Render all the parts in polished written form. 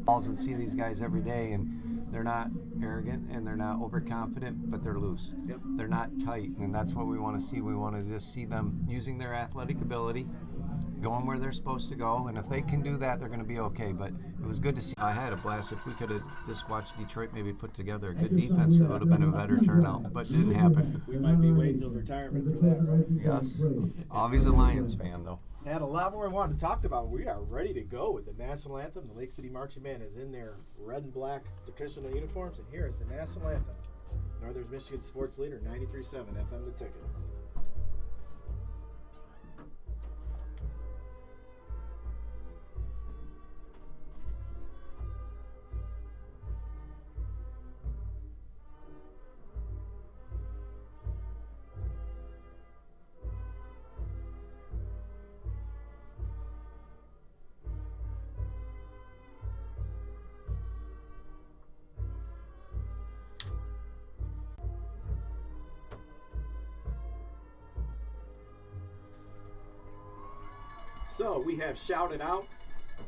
balls and see these guys every day, and they're not arrogant and they're not overconfident, but they're loose. Yep. They're not tight, and that's what we want to see. We want to just see them using their athletic ability, going where they're supposed to go, and if they can do that, they're going to be okay. But it was good to see. I had a blast. If we could have just watched Detroit maybe put together a good defense, it would have been a better turnout, but it didn't happen. We might be waiting till retirement for that, right? Yes. Always a Lions fan, though. And a lot more we wanted to talk about. We are ready to go with the national anthem. The Lake City Marching Band is in their red and black traditional uniforms, and here is the national anthem. Northern Michigan sports leader, 93.7 FM The Ticket. So we have shouted out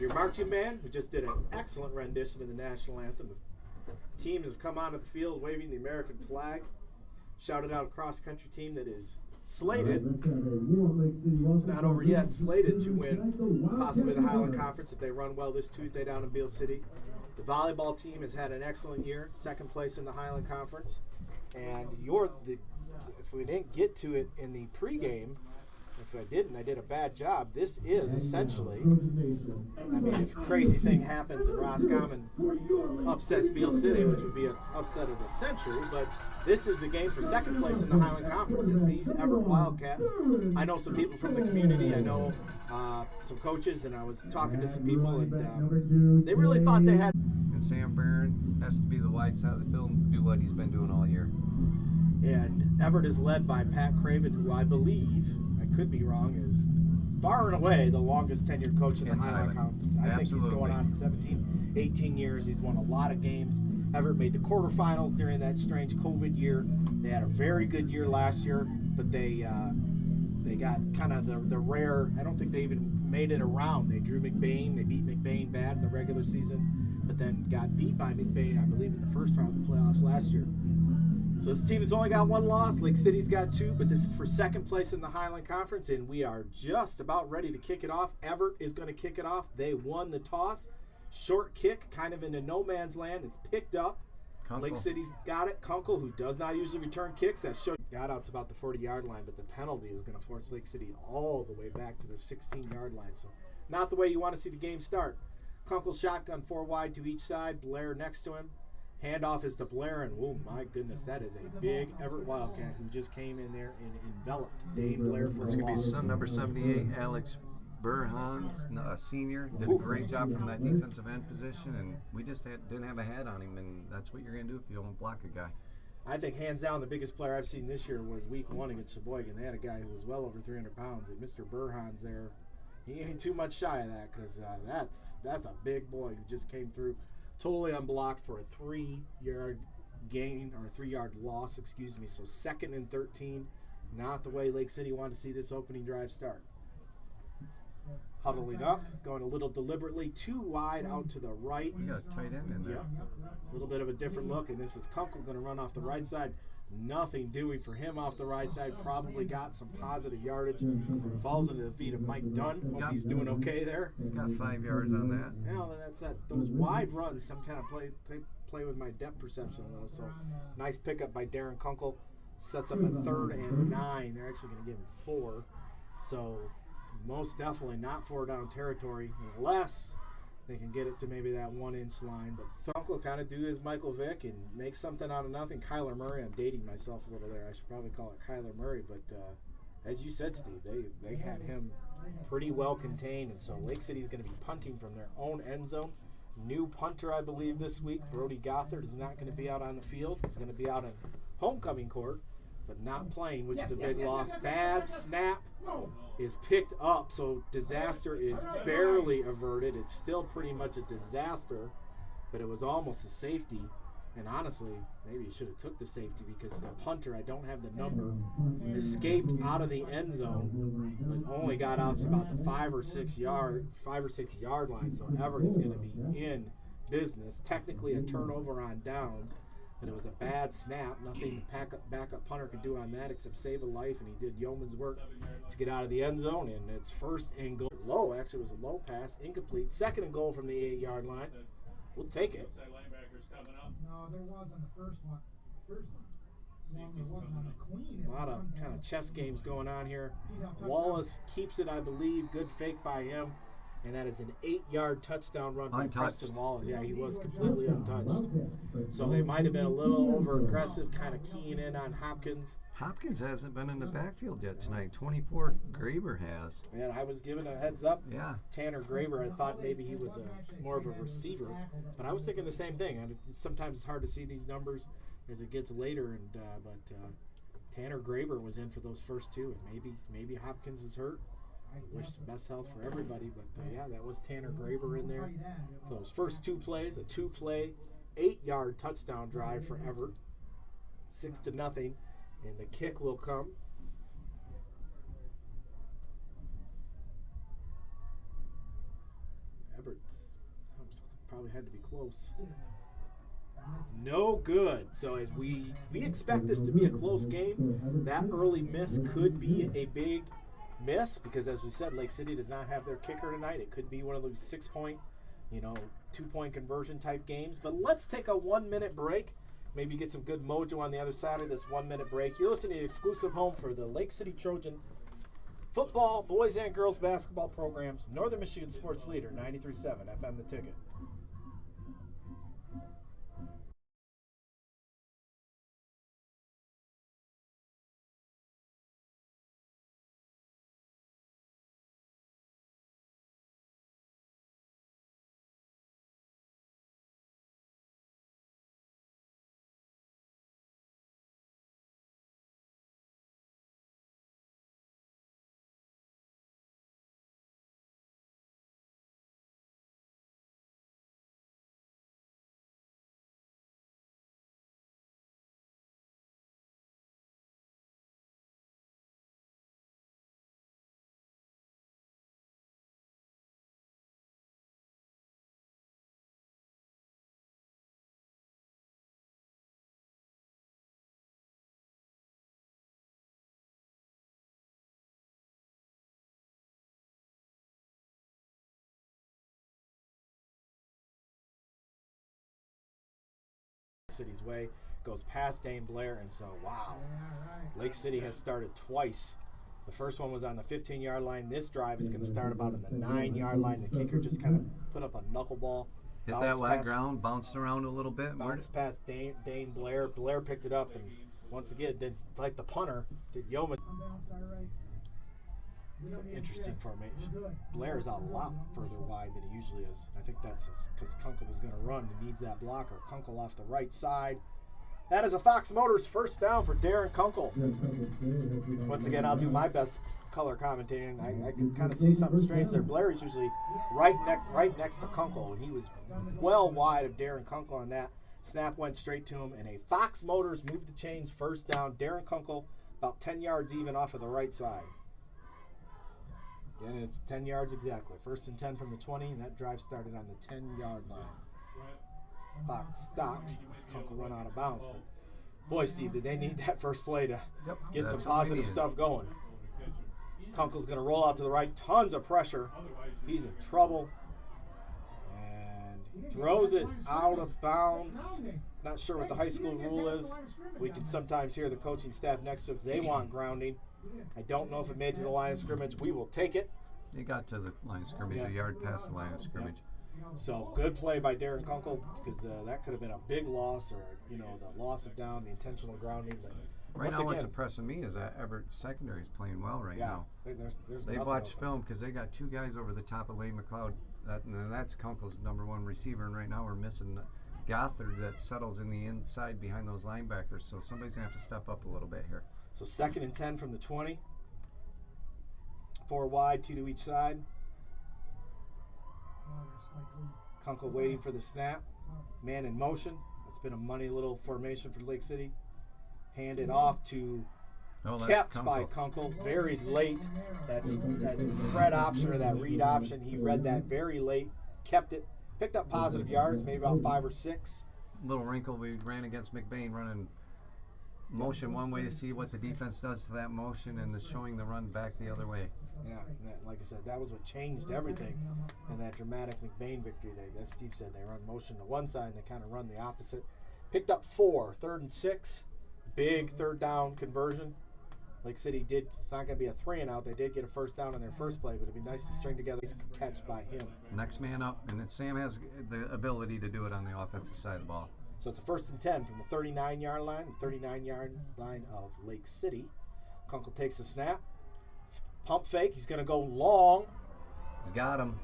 your marching band, who just did an excellent rendition of the national anthem. Teams have come onto the field waving the American flag. Shouted out a cross-country team that is slated, it's not over yet, slated to win possibly the Highland Conference if they run well this Tuesday down in Beale City. The volleyball team has had an excellent year, second place in the Highland Conference. And if we didn't get to it in the pregame, if I didn't, I did a bad job. This is essentially, I mean, if a crazy thing happens and Roscommon upsets Beale City, which would be an upset of the century, but this is a game for second place in the Highland Conference. It's these Everett Wildcats. I know some people from the community. I know some coaches, and I was talking to some people, and they really thought they had. And Sam Barron has to be the wide side of the field and do what he's been doing all year. And Everett is led by Pat Craven, who I believe, I could be wrong, is far and away the longest tenured coach in the Highland Conference. I think he's going on 17, 18 years. He's won a lot of games. Everett made the quarterfinals during that strange COVID year. They had a very good year last year, but they got kind of the rare, I don't think they even made it around. They drew McBain. They beat McBain bad in the regular season, but then got beat by McBain, I believe, in the first round of the playoffs last year. So this team has only got one loss. Lake City's got two, but this is for second place in the Highland Conference, and we are just about ready to kick it off. Everett is going to kick it off. They won the toss. Short kick, kind of into no man's land. It's picked up. Kunkel. Lake City's got it. Kunkel, who does not usually return kicks, got out to about the 40-yard line, but the penalty is going to force Lake City all the way back to the 16-yard line. So not the way you want to see the game start. Kunkel shotgun 4 wide to each side. Blair next to him. Handoff is to Blair, and oh my goodness, that is a big Everett Wildcat who just came in there and enveloped Dave Blair for It's a going to be loss. number 78, Alex Burhans, a senior. Did a great job from that defensive end position, and we just didn't have a hat on him, and that's what you're going to do if you don't block a guy. I think hands down the biggest player I've seen this year was week 1 against Sheboygan. They had a guy who was well over 300 pounds, and Mr. Burhans there, he ain't too much shy of that because that's a big boy who just came through. Totally unblocked for a 3-yard gain, or a 3-yard loss, excuse me. So 2nd and 13, not the way Lake City wanted to see this opening drive start. Huddling up, going a little deliberately, 2 wide out to the right. We got a tight end in there. Yeah, a little bit of a different look, and this is Kunkel going to run off the right side. Nothing doing for him off the right side. Probably got some positive yardage. Falls into the feet of Mike Dunn. Hope he's doing okay there. Got 5 yards on that. Yeah, that's that. Those wide runs, some kind of play with my depth perception a little. So nice pickup by Darren Kunkel. Sets up a 3rd and 9. They're actually going to give him 4. So most definitely not 4-down territory unless they can get it to maybe that 1-inch line. But Kunkel kind of do his Michael Vick and make something out of nothing. Kyler Murray, I'm dating myself a little there. I should probably call it Kyler Murray. But as you said, Steve, they had him pretty well contained. And so Lake City's going to be punting from their own end zone. New punter, I believe, this week. Brody Gothard is not going to be out on the field. He's going to be out in homecoming court, but not playing, which is a big loss. Bad snap is picked up, so disaster is barely averted. It's still pretty much a disaster, but it was almost a safety. And honestly, maybe you should have took the safety because the punter, I don't have the number, escaped out of the end zone, but only got out to about the 5 or 6 yard line. So Everett is going to be in business. Technically a turnover on downs, but it was a bad snap. Nothing the backup punter could do on that except save a life, and he did yeoman's work to get out of the end zone, and it's first and goal. Low, actually, it was a low pass, incomplete. Second and goal from the 8-yard line. We'll take it. No, there was on the first one. There wasn't on the Queen. A lot of kind of chess games going on here. Wallace keeps it, I believe. Good fake by him. And that is an 8-yard touchdown run by Preston Wallace. Yeah, he was completely untouched. So they might have been a little over-aggressive, kind of keying in on Hopkins. Hopkins hasn't been in the backfield yet tonight. 24, Graber has. And I was given a heads up. Yeah. Tanner Graber, I thought maybe he was more of a receiver. But I was thinking the same thing. And sometimes it's hard to see these numbers as it gets later. But Tanner Graber was in for those first two. And maybe Hopkins is hurt. Wish the best health for everybody, but yeah, that was Tanner Graber in there. For those first two plays, a 2-play, 8-yard touchdown drive for Everett, 6-0, and the kick will come. Everett's probably had to be close. No good. So as we expect this to be a close game, that early miss could be a big miss, because as we said, Lake City does not have their kicker tonight. It could be one of those 6-point, 2-point conversion type games. But let's take a 1-minute break. Maybe get some good mojo on the other side of this 1-minute break. You're listening to the exclusive home for the Lake City Trojan football, boys and girls basketball programs. Northern Michigan sports leader, 93.7 FM The Ticket. City's way, goes past Dane Blair, and so wow, Lake City has started twice. The first one was on the 15-yard line. This drive is going to start about on the 9-yard line. The kicker just kind of put up a knuckleball. Hit that wet ground, bounced around a little bit. Bounced past Dane Blair. Blair picked it up, and once again, did like the punter, did yeoman. It's an interesting formation. Blair is out a lot further wide than he usually is. I think that's because Kunkel was going to run and needs that blocker. Kunkel off the right side. That is a Fox Motors first down for Darren Kunkel. Once again, I'll do my best color commentating. I can kind of see something strange there. Blair is usually right next to Kunkel, and he was well wide of Darren Kunkel on that. Snap went straight to him, and a Fox Motors moved the chains first down. Darren Kunkel about 10 yards even off of the right side. And it's 10 yards exactly. First and 10 from the 20, and that drive started on the 10-yard line. Clock stopped as Kunkel run out of bounds. But boy, Steve, did they need that first play to get some positive stuff going. Kunkel's going to roll out to the right. Tons of pressure. He's in trouble. And throws it out of bounds. Not sure what the high school rule is. We can sometimes hear the coaching staff next to us. They want grounding. I don't know if it made to the line of scrimmage. We will take it. It got to the line of scrimmage, a yard past the line of scrimmage. So good play by Darren Kunkel, because that could have been a big loss, or the loss of down, the intentional grounding. But right now, what's impressing me is that Everett secondary is playing well right now. They've watched film because they got two guys over the top of Lane McLeod. That's Kunkel's number one receiver, and right now we're missing Gothard that settles in the inside behind those linebackers. So somebody's gonna have to step up a little bit here. So 2nd and 10 from the 20. 4 wide, 2 to each side. Kunkel waiting for the snap. Man in motion. That's been a money little formation for Lake City. Handed off to kept by Kunkel. Very late. That spread option or that read option. He read that very late. Kept it. Picked up positive yards, maybe about 5 or 6. Little wrinkle, we ran against McBain running motion one way to see what the defense does to that motion and showing the run back the other way. Yeah, and that, like I said, that was what changed everything in that dramatic McBain victory. As Steve said, they run motion to one side and they kind of run the opposite. Picked up 4, 3rd and 6. Big third down conversion. Lake City did, it's not going to be a 3 and out. They did get a first down in their first play, but it'd be nice to string together a catch by him. Next man up, and then Sam has the ability to do it on the offensive side of the ball. So it's a 1st and 10 from the 39-yard line, the 39-yard line of Lake City. Kunkel takes the snap. Pump fake. He's going to go long. He's got him.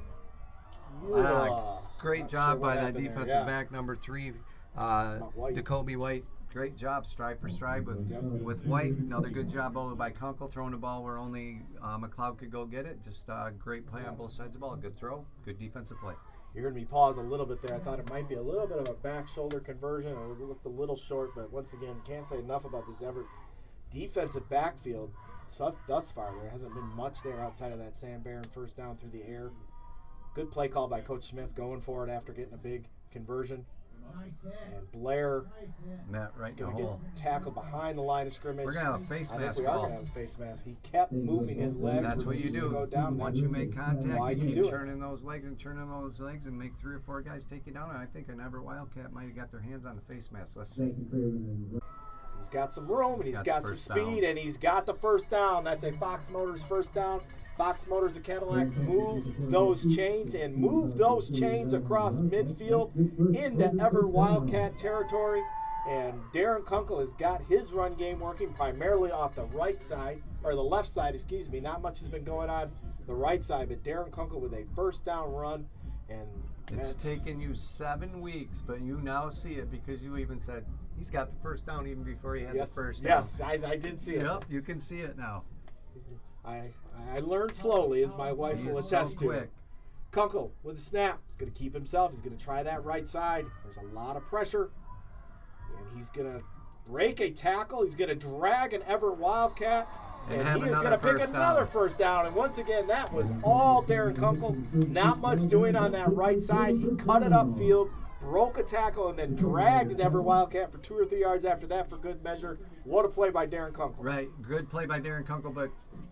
Great Not job sure what by that happened there, defensive yeah. back, number 3, White. Jacoby White. Great job, stride for stride with White. Another good job by Kunkel throwing the ball where only McLeod could go get it. Just great play on both sides of the ball. Good throw, good defensive play. You heard me pause a little bit there. I thought it might be a little bit of a back shoulder conversion. It looked a little short, but once again, can't say enough about this Everett defensive backfield thus far. There hasn't been much there outside of that Sam Barron first down through the air. Good play call by Coach Smith going for it after getting a big conversion. And Blair Matt right in the going to hole. get tackled behind the line of scrimmage. We're going to have a face I think mask we are ball. going to have a face mask. He kept moving his legs. That's what you refused to do. go down. Once you make contact, Why you you keep do it. turning those legs and make 3 or 4 guys take you down. And I think an Everett Wildcat might have got their hands on the face mask. Let's see. He's got some room, and he's got some first speed, down. and he's got the first down. That's a Fox Motors first down. Fox Motors of Cadillac move those chains across midfield into Everett Wildcat territory. And Darren Kunkel has got his run game working primarily off the right side, or the left side, excuse me. Not much has been going on the right side, but Darren Kunkel with a first down run. And It's taken you 7 weeks, but you now see it because you even said he's got the first down even before he had the first down. Yes, I did see it. Yep, you can see it now. I learned slowly, as my wife will He's so attest to. quick. Kunkel with a snap. He's going to keep himself. He's going to try that right side. There's a lot of pressure. And he's going to break a tackle. He's going to drag an Everett Wildcat. And he is going to pick another first down. And once again, that was all Darren Kunkel. Not much doing on that right side. He cut it upfield, broke a tackle, and then dragged an Everett Wildcat for 2 or 3 yards after that for good measure. What a play by Darren Kunkel. Right, good play by Darren Kunkel, but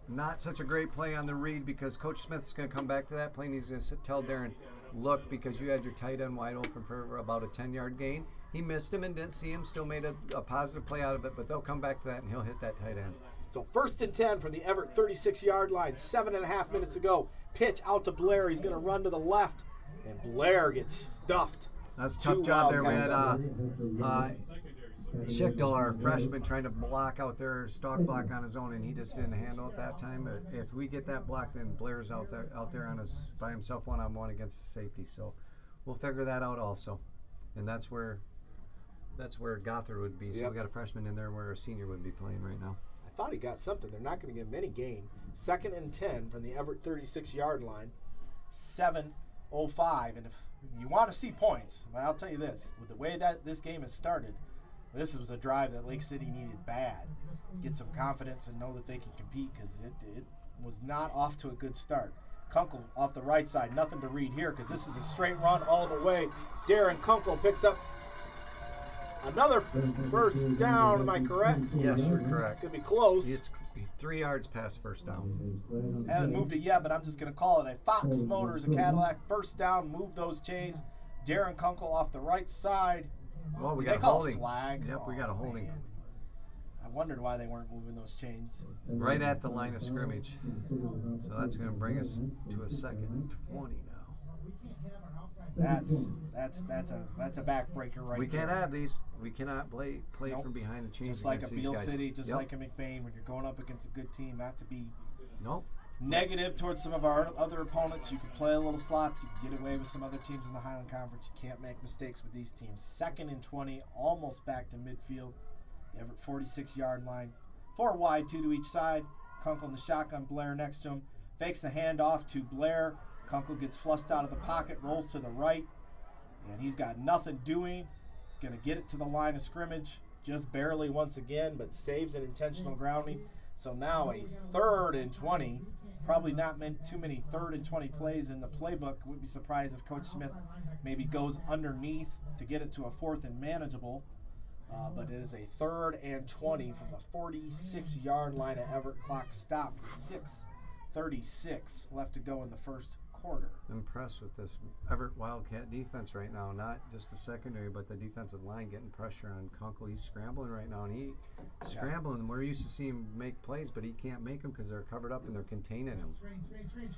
not such a great play on the read because Coach Smith's going to come back to that play and he's going to tell Darren, look, because you had your tight end wide open for about a 10-yard gain. He missed him and didn't see him, still made a positive play out of it, but they'll come back to that and he'll hit that tight end. So 1st and 10 from the Everett 36-yard line, 7.5 minutes to go. Pitch out to Blair. He's going to run to the left, and Blair gets stuffed. That's a tough 2 job there. We Wildcats had Schichtel, our freshman, trying to block out there, stalk block on his own, and he just didn't handle it that time. But if we get that block, then Blair's out there on his by himself one-on-one against the safety. So we'll figure that out also, and that's where Gothard would be. So Yep. we got a freshman in there where a senior would be playing right now. I thought he got something. They're not going to give him any gain. 2nd and 10 from the Everett 36-yard line, 7:05. And if you want to see points, well, I'll tell you this. With the way that this game has started, this was a drive that Lake City needed bad. Get some confidence and know that they can compete because it was not off to a good start. Kunkel off the right side. Nothing to read here because this is a straight run all the way. Darren Kunkel picks up another first down. Am I correct? Yes, you're correct. It's going to be close. It's 3 yards past first down. Haven't moved it yet, but I'm just going to call it a Fox Motors, a Cadillac. First down, move those chains. Darren Kunkel off the right side. Well, we They got a call holding. flag. Yep, we got a Oh, holding. man. I wondered why they weren't moving those chains. Right at the line of scrimmage. So that's going to bring us to a 2nd and 20 now. That's a backbreaker right We can't there. have these. We cannot play Nope. from behind the chains. Just like a against these Beale guys. City, just Yep. like a McBain, when you're going up against a good team, not to be Nope. negative towards some of our other opponents. You can play a little slop. You can get away with some other teams in the Highland Conference. You can't make mistakes with these teams. 2nd and 20, almost back to midfield. Everett 46-yard line. 4 wide, 2 to each side. Kunkel in the shotgun, Blair next to him. Fakes the handoff to Blair. Kunkel gets flushed out of the pocket, rolls to the right. And he's got nothing doing. He's going to get it to the line of scrimmage. Just barely once again, but saves an intentional grounding. So now a 3rd and 20 Probably not meant too many 3rd and 20 plays in the playbook. Wouldn't be surprised if Coach Smith maybe goes underneath to get it to a 4th and manageable. But it is a 3rd and 20 from the 46-yard line at Everett. Clock stopped with 6:36 left to go in the first quarter. Impressed with this Everett Wildcat defense right now. Not just the secondary, but the defensive line getting pressure on Kunkel. He's scrambling right now, and scrambling. We're used to see him make plays, but he can't make them because they're covered up and they're containing him.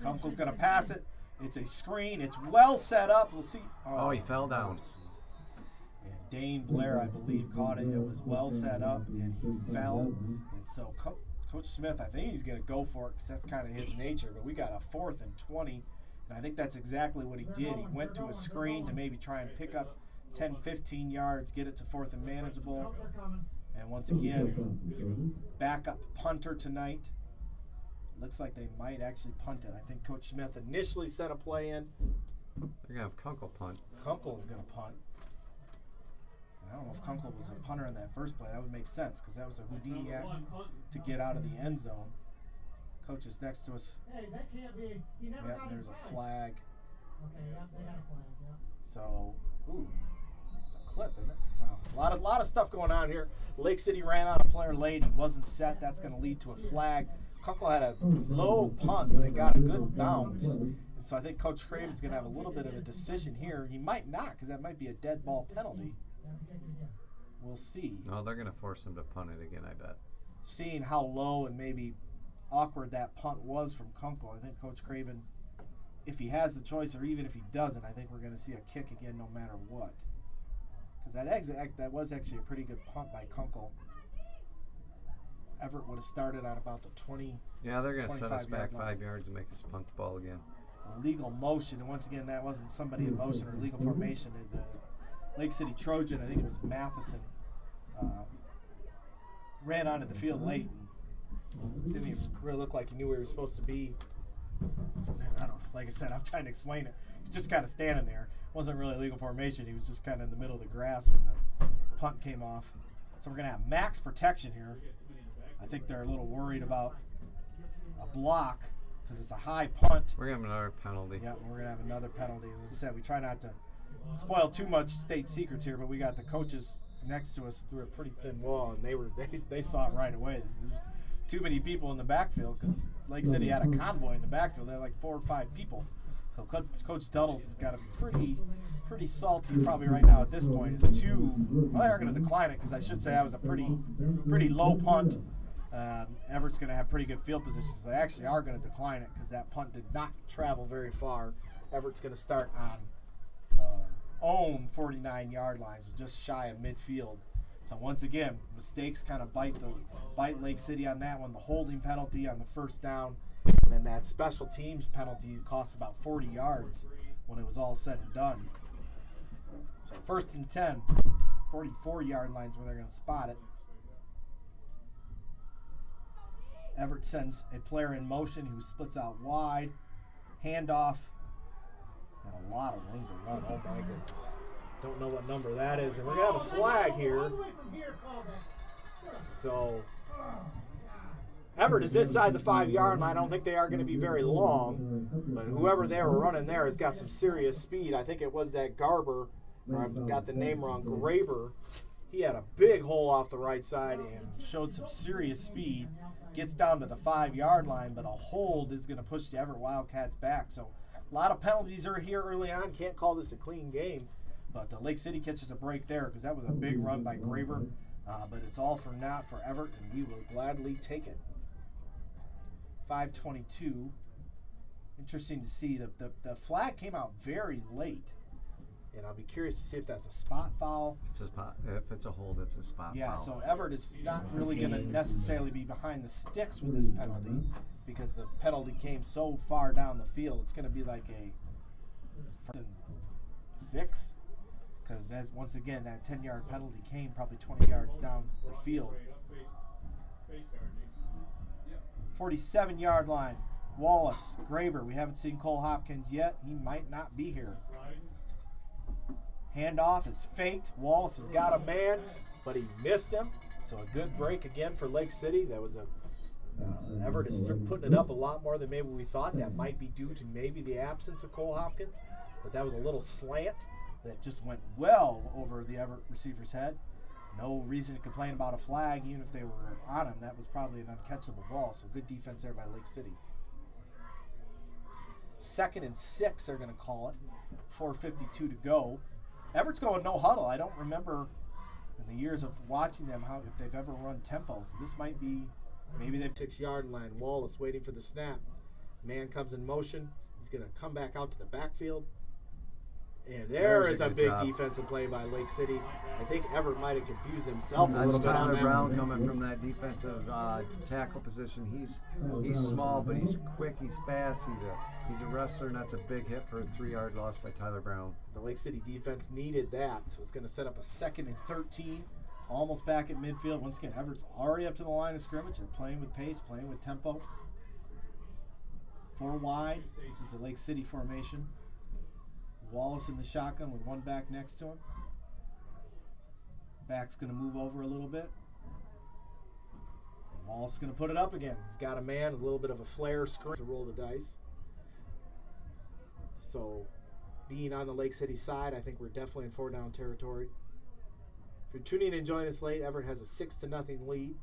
Kunkel's going to pass it. It's a screen. It's well set up. We'll see. Oh, he fell down. And Dane Blair, I believe, caught it. It was well set up, and he fell. And so Coach Smith, I think he's going to go for it because that's kind of his nature. But we got a 4th and 20. And I think that's exactly what he did. He went to a screen to maybe try and pick up 10, 15 yards, get it to 4th and manageable. And once again, backup punter tonight. Looks like they might actually punt it. I think Coach Smith initially set a play in. They're going to have Kunkel punt. Kunkel is going to punt. And I don't know if Kunkel was a punter in that first play. That would make sense because that was a Houdini act to get out of the end zone. Coach is next to us. Hey, that can't be. He never got There's his a flag. Okay, yeah, they got a flag, yeah. So, it's a clip, isn't it? Wow. A lot of stuff going on here. Lake City ran out a player late. He wasn't set. That's going to lead to a flag. Kunkel had a low punt, but it got a good bounce. And so I think Coach Craven's going to have a little bit of a decision here. He might not, because that might be a dead ball penalty. We'll see. No, they're going to force him to punt it again, I bet. Seeing how low and maybe awkward that punt was from Kunkel, I think Coach Craven, if he has the choice or even if he doesn't, I think we're going to see a kick again no matter what. Because that was actually a pretty good punt by Kunkel. Everett would have started on about the 20. Yeah, they're going to set us back 5 line. yards and make us punt the ball again. Legal motion, and once again, that wasn't somebody in motion or legal formation. The Lake City Trojan, I think it was Matheson, ran onto the field late. Didn't even really look like he knew where he was supposed to be. I don't know. Like I said, I'm trying to explain it. He's just kind of standing there. Wasn't really legal formation. He was just kind of in the middle of the grass when the punt came off. So we're going to have max protection here. I think they're a little worried about a block because it's a high punt. We're going to have another penalty. Yeah, we're going to have another penalty. As I said, we try not to spoil too much state secrets here, but we got the coaches next to us through a pretty thin wall, and they saw it right away. There's too many people in the backfield because Lake City had a convoy in the backfield. They had like 4 or 5 people. So Coach Duddles has got a pretty salty probably right now at this point. Well, they are going to decline it because I should say that was a pretty low punt. Everett's going to have pretty good field position, so they actually are going to decline it because that punt did not travel very far. Everett's going to start on own 49-yard line, so just shy of midfield. So once again, mistakes kind of bite Lake City on that one. The holding penalty on the first down, and then that special teams penalty cost about 40 yards when it was all said and done. So 1st and 10, 44-yard lines where they're going to spot it. Everett sends a player in motion who splits out wide, handoff, and a lot of room to run. Oh my goodness. Don't know what number that is. And we're going to have a flag here. So Everett is inside the 5-yard line. I don't think they are going to be very long. But whoever they were running there has got some serious speed. I think it was that Garber, or I've got the name wrong, Graber. He had a big hole off the right side and showed some serious speed. Gets down to the 5-yard line, but a hold is going to push the Everett Wildcats back. So a lot of penalties are here early on. Can't call this a clean game. But Lake City catches a break there because that was a big run by Graber. But it's all for naught for Everett, and we will gladly take it. 5:22. Interesting to see. The flag came out very late. And I'll be curious to see if that's a spot foul. It's a spot. If it's a hold, it's a spot foul. Yeah, so Everett is not really going to necessarily be behind the sticks with this penalty because the penalty came so far down the field. It's going to be like a 6 because once again, that 10-yard penalty came probably 20 yards down the field. 47-yard line. Wallace, Graber. We haven't seen Cole Hopkins yet. He might not be here. Handoff is faked. Wallace has got a man, but he missed him. So a good break again for Lake City. That was a Everett is putting it up a lot more than maybe we thought. That might be due to maybe the absence of Cole Hopkins, but that was a little slant that just went well over the Everett receiver's head. No reason to complain about a flag, even if they were on him. That was probably an uncatchable ball, so good defense there by Lake City. 2nd and 6, they're going to call it. 4:52 to go. Everett's going no huddle. I don't remember in the years of watching them if they've ever run tempo. So this might be, maybe they've 6-yard line. Wallace waiting for the snap. Man comes in motion. He's going to come back out to the backfield. And there is a big defensive play by Lake City. I think Everett might have confused himself a little bit on Tyler that. Brown coming from that defensive tackle position. He's small, but he's quick. He's fast. He's a wrestler, and that's a big hit for a 3-yard loss by Tyler Brown. The Lake City defense needed that, so it's going to set up a 2nd and 13. Almost back at midfield. Once again, Everett's already up to the line of scrimmage. They're playing with pace, playing with tempo. 4 wide. This is the Lake City formation. Wallace in the shotgun with one back next to him. Back's going to move over a little bit. And Wallace is going to put it up again. He's got a man, a little bit of a flare screen to roll the dice. So, being on the Lake City side, I think we're definitely in 4-down territory. If you're tuning in and joining us late, Everett has a 6-0 lead.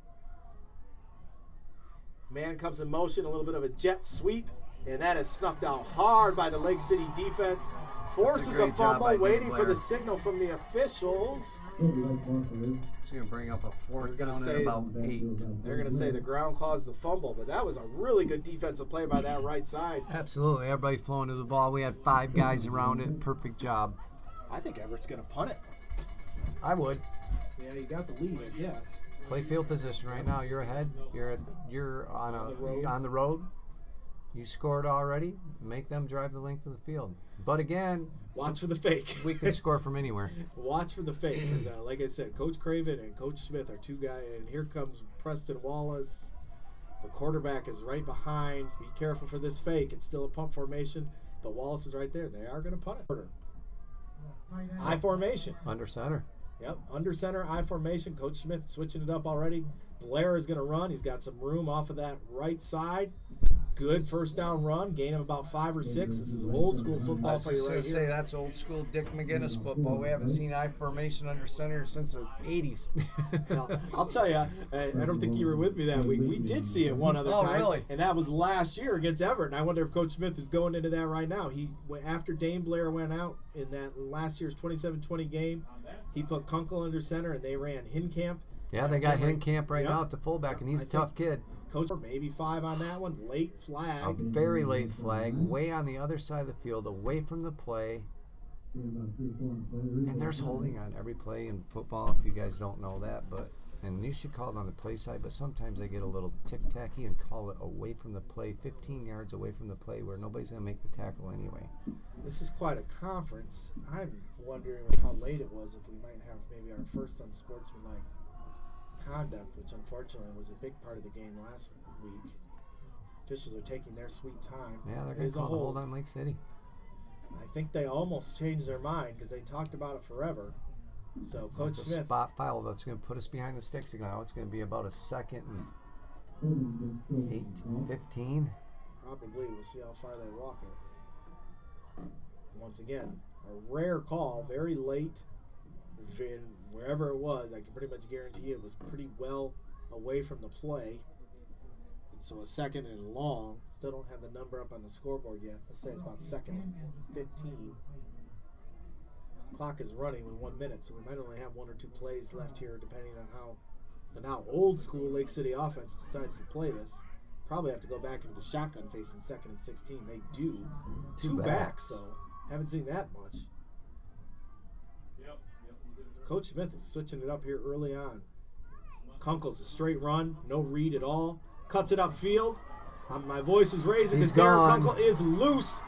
Man comes in motion, a little bit of a jet sweep, and that is snuffed out hard by the Lake City defense. Forces a fumble, waiting for the signal from the officials. It's going to bring up a 4th down at about 8. They're going to say the ground caused the fumble, but that was a really good defensive play by that right side. Absolutely. Everybody flowing to the ball. We had 5 guys around it. Perfect job. I think Everett's going to punt it. I would. Yeah, you got the lead, I guess. Play field position right now. You're ahead. You're on the road. You scored already. Make them drive the length of the field. But again, watch for the fake. We can score from anywhere. Watch for the fake, because like I said, Coach Craven and Coach Smith are 2 guys, and here comes Preston Wallace. The quarterback is right behind. Be careful for this fake. It's still a punt formation, but Wallace is right there. They are going to punt it. I formation. Under center. Yep, under center, I formation. Coach Smith switching it up already. Blair is going to run. He's got some room off of that right side. Good 1st down run, gain of about 5 or 6. This is old school football for you right here. That's old school Dick McGinnis football. We haven't seen I formation under center since the 80s. Now, I'll tell you, I don't think you were with me that week. We did see it one other time, really? And that was last year against Everett. And I wonder if Coach Smith is going into that right now. After Dane Blair went out in that last year's 27-20 game, he put Kunkel under center, and they ran Hinkamp. Yeah, they got Hinkamp right now at the fullback, and he's a tough kid. Coach, maybe 5 on that one. Late flag. A very late flag, way on the other side of the field, away from the play. And there's holding on every play in football, if you guys don't know that. And you should call it on the play side, but sometimes they get a little tick-tacky and call it away from the play, 15 yards away from the play, where nobody's going to make the tackle anyway. This is quite a conference. I'm wondering how late it was, if we might have maybe our first unsportsmanlike conduct, which unfortunately was a big part of the game last week. Officials are taking their sweet time. Yeah, they're going to call a hold on Lake City. I think they almost changed their mind because they talked about it forever. So Coach Smith, a spot foul that's going to put us behind the sticks now. It's going to be about a 2nd and 15. Probably. We'll see how far they walk it. Once again, a rare call, very late. Wherever it was, I can pretty much guarantee it was pretty well away from the play. And so a 2nd and long. Still don't have the number up on the scoreboard yet. Let's say it's about 2nd and 15. Clock is running with 1 minute, so we might only have 1 or 2 plays left here, depending on how the now old school Lake City offense decides to play this. Probably have to go back into the shotgun facing 2nd and 16. They do. 2 backs, so haven't seen that much. Coach Smith is switching it up here early on. Kunkel's a straight run, no read at all. Cuts it upfield. My voice is raising because Darren Kunkel is loose.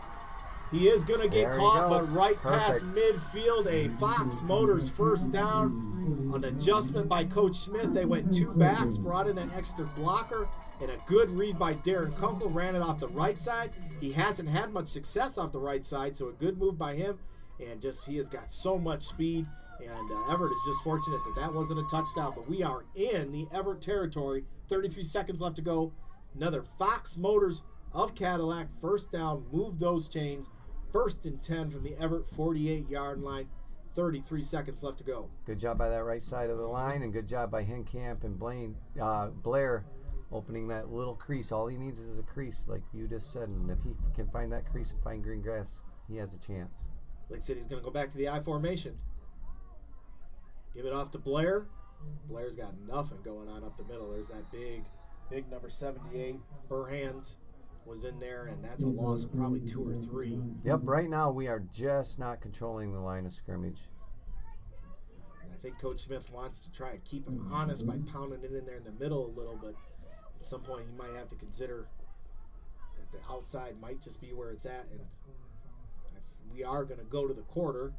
He is going to get caught, but right past midfield, a Fox Motors 1st down. An adjustment by Coach Smith. They went 2 backs, brought in an extra blocker, and a good read by Darren Kunkel. Ran it off the right side. He hasn't had much success off the right side, so a good move by him. And he has got so much speed. And Everett is just fortunate that wasn't a touchdown. But we are in the Everett territory. 33 seconds left to go. Another Fox Motors of Cadillac. First down, move those chains. 1st and 10 from the Everett 48-yard line. 33 seconds left to go. Good job by that right side of the line, and good job by Henkamp and Blair opening that little crease. All he needs is a crease, like you just said, and if he can find that crease and find green grass, he has a chance. Lake City's going to go back to the I formation. Give it off to Blair. Blair's got nothing going on up the middle. There's that big number 78. Burhands was in there, and that's a loss of probably 2 or 3. Yep, right now we are just not controlling the line of scrimmage. And I think Coach Smith wants to try and keep him honest by pounding it in there in the middle a little, but at some point you might have to consider that the outside might just be where it's at, and we are going to go to the quarter.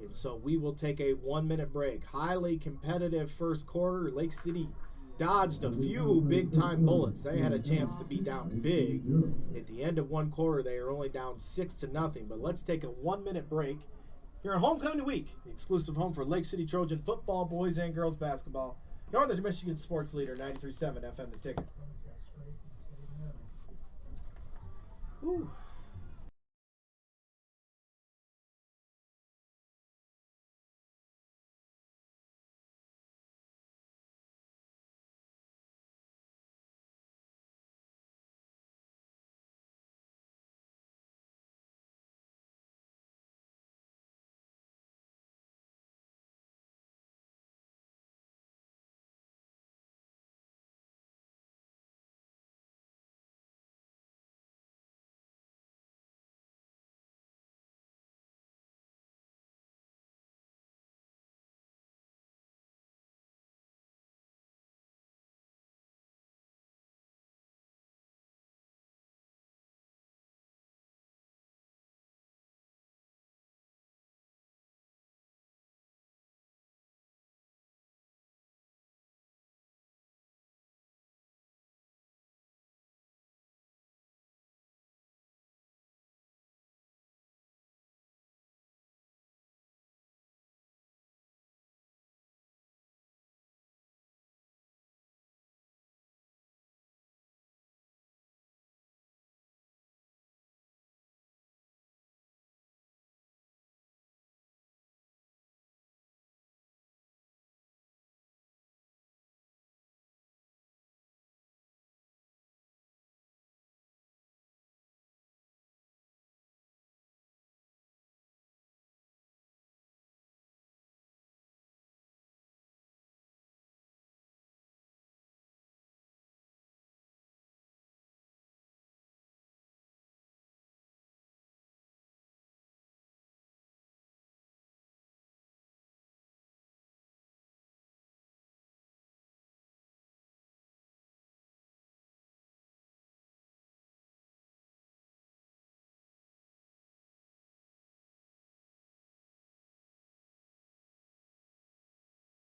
And so we will take a 1-minute break. Highly competitive first quarter. Lake City dodged a few big-time bullets. They had a chance to be down big. At the end of one quarter, they are only down 6-0. But let's take a 1-minute break here on Homecoming Week, the exclusive home for Lake City Trojan football, boys and girls basketball. Northern Michigan sports leader, 93.7 FM The Ticket. Ooh.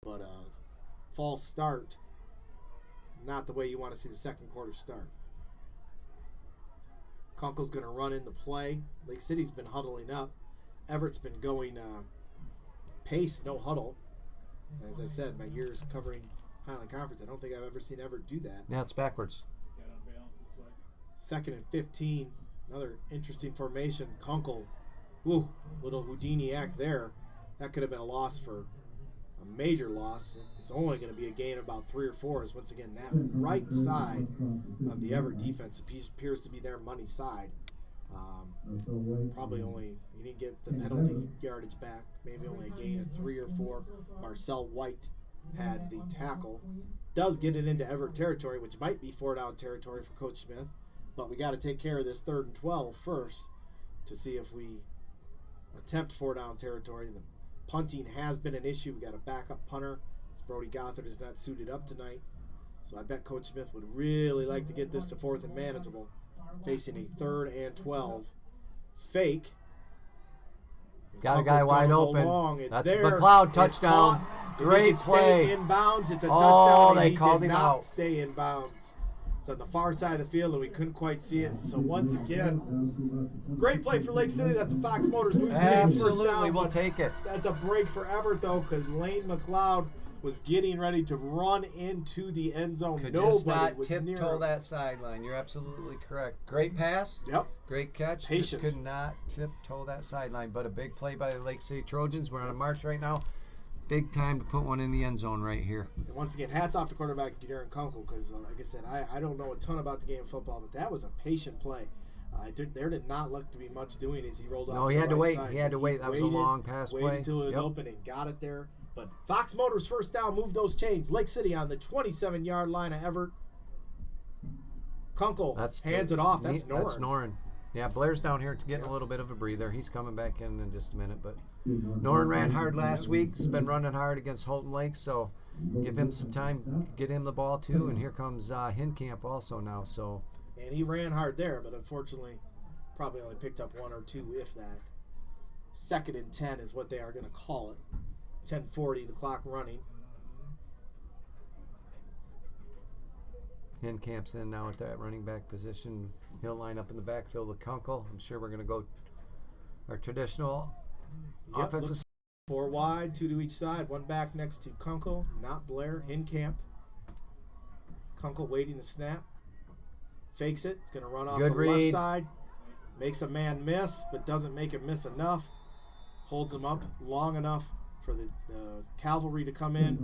But false start, not the way you want to see the second quarter start. Kunkel's going to run in the play. Lake City's been huddling up. Everett's been going pace, no huddle. As I said, my years covering Highland Conference, I don't think I've ever seen Everett do that. Yeah, it's backwards. 2nd and 15. Another interesting formation. Kunkel, little Houdini act there. That could have been a loss for a major loss. It's only going to be a gain of about 3 or 4. As once again, that right side of the Everett defense appears to be their money side. Probably only, he didn't get the penalty yardage back. Maybe only a gain of 3 or 4. Marcel White had the tackle. Does get it into Everett territory, which might be 4-down territory for Coach Smith. But we got to take care of this 3rd and 12 first to see if we attempt 4-down territory. The punting has been an issue. We got a backup punter. Brody Gothard is not suited up tonight. So I bet Coach Smith would really like to get this to 4th and manageable. Facing a 3rd and 12. Fake. Got a guy wide open. It's That's there. McLeod, touchdown. Great play. Stay inbounds. It's a Oh, touchdown. they He called did him not out. stay inbounds. It's on the far side of the field, and we couldn't quite see it. So once again, great play for Lake City. That's a Fox Motors move. Absolutely, we'll take it. That's a break for Everett, though, because Lane McLeod was getting ready to run into the end zone. Could Nobody just not was near tiptoe him. that sideline. You're absolutely correct. Great pass. Yep. Great catch. Patient. Just could not tiptoe that sideline. But a big play by the Lake City Trojans. We're on a march right now. Big time to put one in the end zone right here. And once again, hats off to quarterback Darren Kunkel because, like I said, I don't know a ton about the game of football, but that was a patient play. There did not look to be much doing as he rolled off. No, he had to wait. He had to wait. That was a long pass play. Waited until it was open and got it there. But Fox Motors first down, moved those chains. Lake City on the 27-yard line of Everett. Kunkel hands it off. That's Noren. That's Noren. Yeah, Blair's down here to get a little bit of a breather. He's coming back in just a minute. But Noren ran hard last week. He's been running hard against Holton Lake, so give him some time, get him the ball too. And here comes Hinkamp also now. So. And he ran hard there, but unfortunately probably only picked up 1 or 2, if that. 2nd and 10 is what they are going to call it. 10:40, the clock running. Hinkamp's in now at that running back position. He'll line up in the backfield with Kunkel. I'm sure we're going to go our traditional offensive. 4 wide, 2 to each side. 1 back next to Kunkel, not Blair. Hinkamp. Kunkel waiting the snap. Fakes it. It's going to run off the left side. Makes a man miss, but doesn't make him miss enough. Holds him up long enough for the cavalry to come in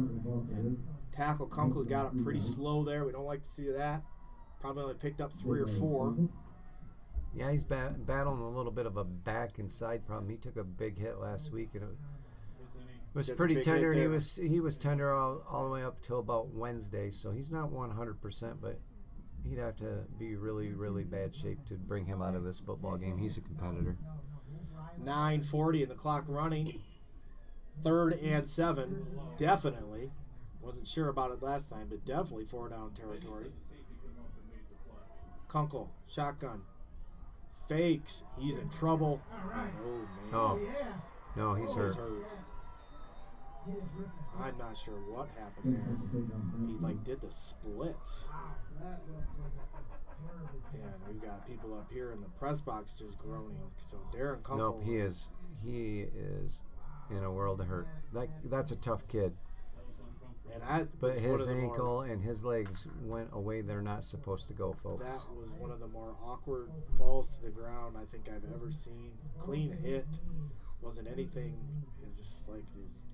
and tackle Kunkel. Got it pretty slow there. We don't like to see that. Probably only picked up 3 or 4. Yeah, he's battling a little bit of a back and side problem. He took a big hit last week, and it was pretty tender. He was tender all the way up till about Wednesday, so he's not 100%, but he'd have to be really, really bad shape to bring him out of this football game. He's a competitor. 9:40 and the clock running. 3rd and 7, definitely. Wasn't sure about it last time, but definitely 4-down territory. Kunkel, shotgun. Fakes. He's in trouble. Oh, no, he's hurt. I'm not sure what happened there. He did the splits. And we've got people up here in the press box just groaning. So Darren Kunkel. Nope, he is in a world of hurt. That's a tough kid. But his ankle and his legs went away they're not supposed to go, folks. That was one of the more awkward falls to the ground I think I've ever seen. Clean hit. Wasn't anything. It was just like this.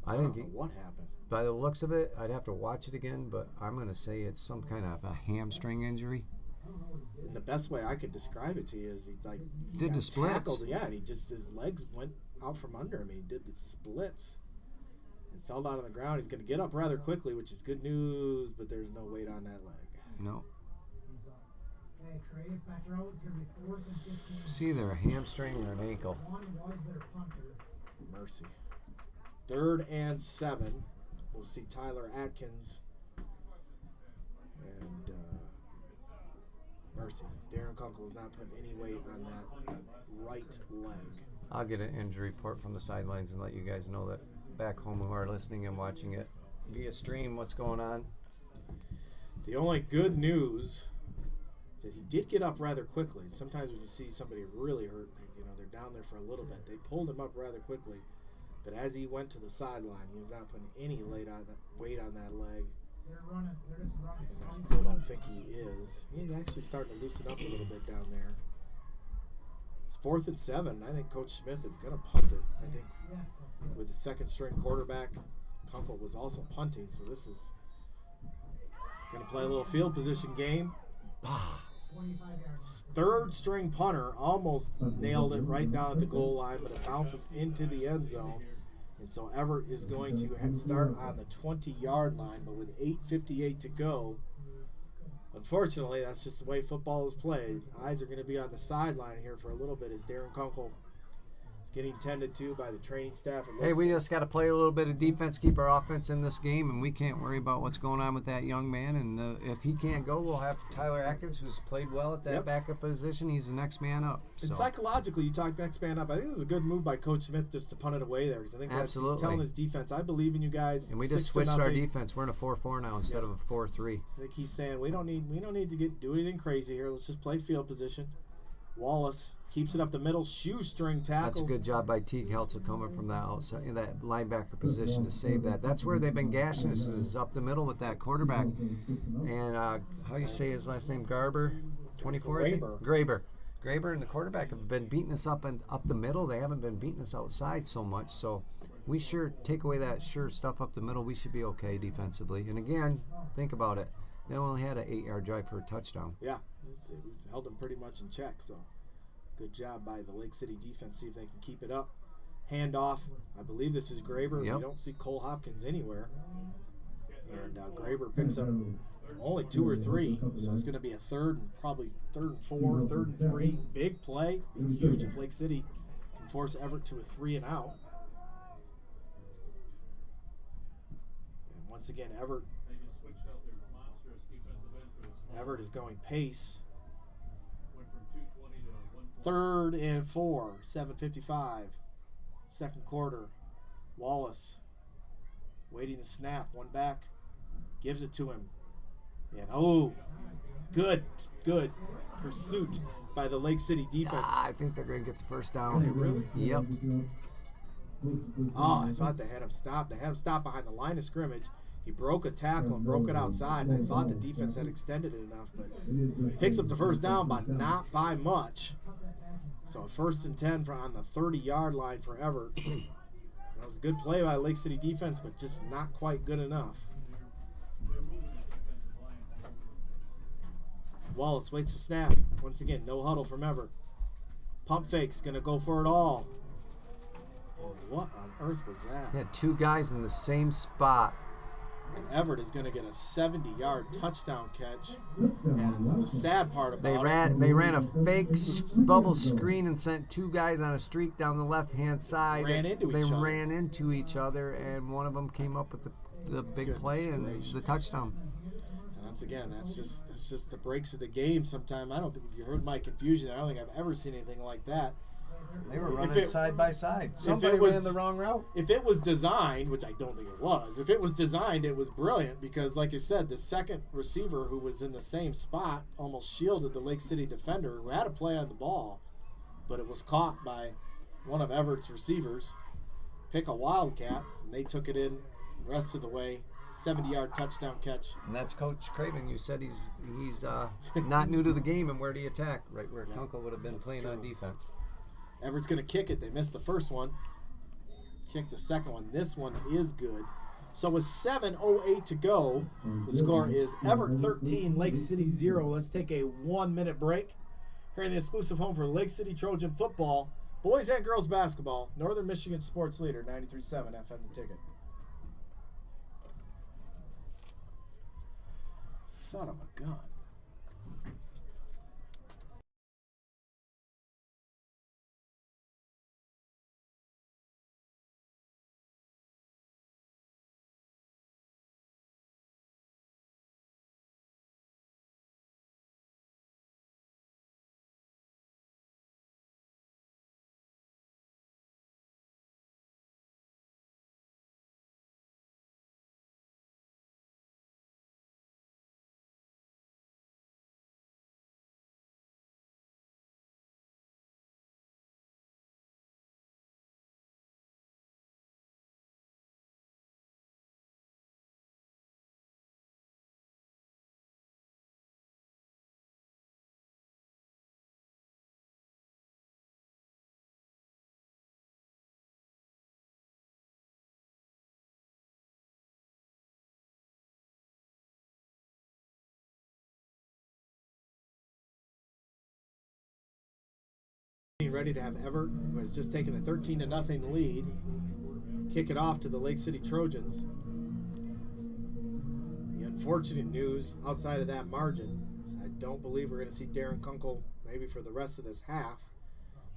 I don't know what happened. By the looks of it, I'd have to watch it again, but I'm going to say it's some kind of a hamstring injury. And the best way I could describe it to you is he did the splits. Tackled, yeah, and his legs went out from under him. He did the splits and fell down on the ground. He's going to get up rather quickly, which is good news, but there's no weight on that leg. No. It's either a hamstring or an ankle. Mercy. 3rd and 7. We'll see Tyler Atkins and Mercy. Darren Kunkel is not putting any weight on that right leg. I'll get an injury report from the sidelines and let you guys know that back home who are listening and watching it via stream what's going on. The only good news is that he did get up rather quickly. Sometimes when you see somebody really hurt, they're down there for a little bit. They pulled him up rather quickly. But as he went to the sideline, he was not putting any weight on that leg. And I still don't think he is. He's actually starting to loosen up a little bit down there. It's 4th and 7. I think Coach Smith is going to punt it. I think with the 2nd-string quarterback, Kunkel was also punting. So this is going to play a little field position game. 3rd-string punter almost nailed it right down at the goal line, but it bounces into the end zone. And so Everett is going to start on the 20-yard line, but with 8:58 to go, unfortunately, that's just the way football is played. Eyes are going to be on the sideline here for a little bit as Darren Kunkel is getting tended to by the training staff. Hey, we just got to play a little bit of defense, keep our offense in this game, and we can't worry about what's going on with that young man. And if he can't go, we'll have Tyler Atkins, who's played well at that backup position. He's the next man up. So. And psychologically, you talk next man up. I think it was a good move by Coach Smith just to punt it away there, because I think he's telling his defense, I believe in you guys. And we just switched our defense. We're in a 4-4 now instead of a 4-3. I think he's saying we don't need to do anything crazy here. Let's just play field position. Wallace keeps it up the middle, shoestring tackle. That's a good job by Teague Heltzel coming from that outside, in that linebacker position to save that. That's where they've been gashing us, is up the middle with that quarterback. And how you say his last name? Garber, 24. I think? Graber and the quarterback have been beating us up the middle. They haven't been beating us outside so much. So we sure take away that stuff up the middle. We should be okay defensively. And again, think about it. They only had an 8-yard drive for a touchdown. Yeah, we held them pretty much in check. So good job by the Lake City defense. See if they can keep it up. Handoff. I believe this is Graber. Yep. We don't see Cole Hopkins anywhere. And Graber picks up only 2 or 3. So it's going to be a third and 4, third and 3. Big play. Huge if Lake City can force Everett to a 3 and out. And once again, Everett is going pace. 3rd and 4, 7:55. Second quarter. Wallace waiting the snap. One back. Gives it to him. And good pursuit by the Lake City defense. I think they're going to get the first down. Really? Yep. I thought they had him stopped. They had him stopped behind the line of scrimmage. He broke a tackle and broke it outside. And I thought the defense had extended it enough, but picks up the first down, but not by much. So 1st and 10 on the 30-yard line for Everett. That was a good play by Lake City defense, but just not quite good enough. Wallace waits to snap. Once again, no huddle from Everett. Pump fake's going to go for it all. And what on earth was that? They had 2 guys in the same spot. And Everett is going to get a 70-yard touchdown catch. And the sad part about They ran a fake bubble screen and sent 2 guys on a streak down the left-hand side. Ran into each other, and one of them came up with the big play and the touchdown. Once again, that's just the breaks of the game. Sometimes I don't think, if you heard my confusion, I don't think I've ever seen anything like that. They were running side by side. Somebody ran the wrong route. If it was designed, which I don't think it was, if it was designed, it was brilliant because, like you said, the second receiver who was in the same spot almost shielded the Lake City defender who had a play on the ball, but it was caught by one of Everett's receivers. Pick a wildcat, and they took it in the rest of the way. 70-yard touchdown catch. And that's Coach Craven. You said he's not new to the game and where do you attack? Right where Kunkel would have been playing on defense. Everett's going to kick it. They missed the first one. Kick the second one. This one is good. So with 7:08 to go, the score is Everett 13, Lake City 0. Let's take a 1-minute break. Here in the exclusive home for Lake City Trojan football, boys and girls basketball, Northern Michigan sports leader, 93.7 FM The Ticket. Son of a gun. Ready to have Everett, who has just taken a 13-0 lead, kick it off to the Lake City Trojans. The unfortunate news outside of that margin, I don't believe we're going to see Darren Kunkel maybe for the rest of this half.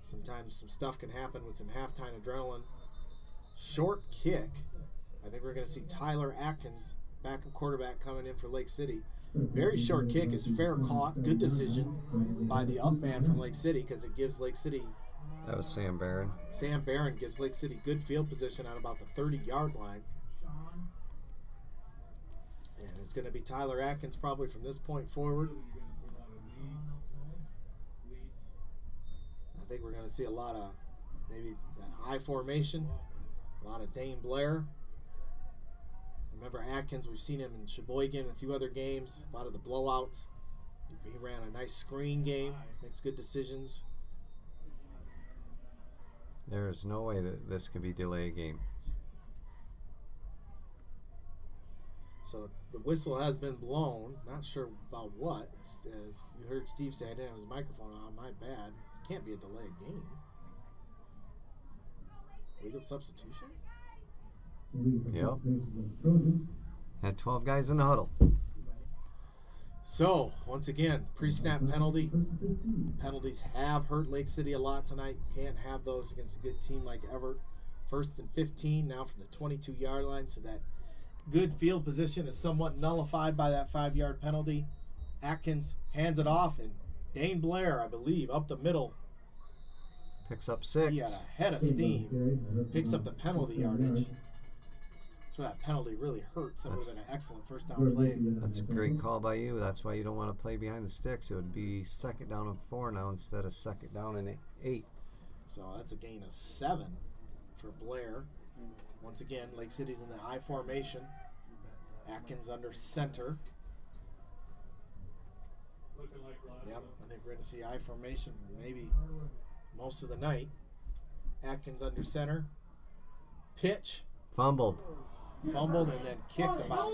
Sometimes some stuff can happen with some halftime adrenaline. Short kick. I think we're going to see Tyler Atkins, backup quarterback, coming in for Lake City. Very short kick is fair caught. Good decision by the up man from Lake City because it gives Lake City. That was Sam Barron. Sam Barron gives Lake City good field position on about the 30-yard line. And it's going to be Tyler Atkins probably from this point forward. think we're going to see a lot of maybe that I formation, a lot of Dane Blair. Remember Atkins, we've seen him in Sheboygan and a few other games, a lot of the blowouts. He ran a nice screen game, makes good decisions. There's no way that this could be delay game. So the whistle has been blown. Not sure about what. As you heard Steve say, I didn't have his microphone on. My bad. It can't be a delayed game. Legal substitution? Yep. Had 12 guys in the huddle. So, once again, pre-snap penalty. Penalties have hurt Lake City a lot tonight. Can't have those against a good team like Everett. 1st and 15 now from the 22-yard line, so that good field position is somewhat nullified by that 5-yard penalty. Atkins hands it off, and Dane Blair, I believe, up the middle. Picks up 6. He had a head of steam. Picks up the penalty yardage. That's where that penalty really hurts. That would have been an excellent first down play. That's a great call by you. That's why you don't want to play behind the sticks. It would be 2nd down and 4 now instead of 2nd down and 8. So that's a gain of 7 for Blair. Once again, Lake City's in the I formation. Atkins under center. Yep, I think we're going to see I formation maybe most of the night. Atkins under center. Pitch. Fumbled. Fumbled and then kicked about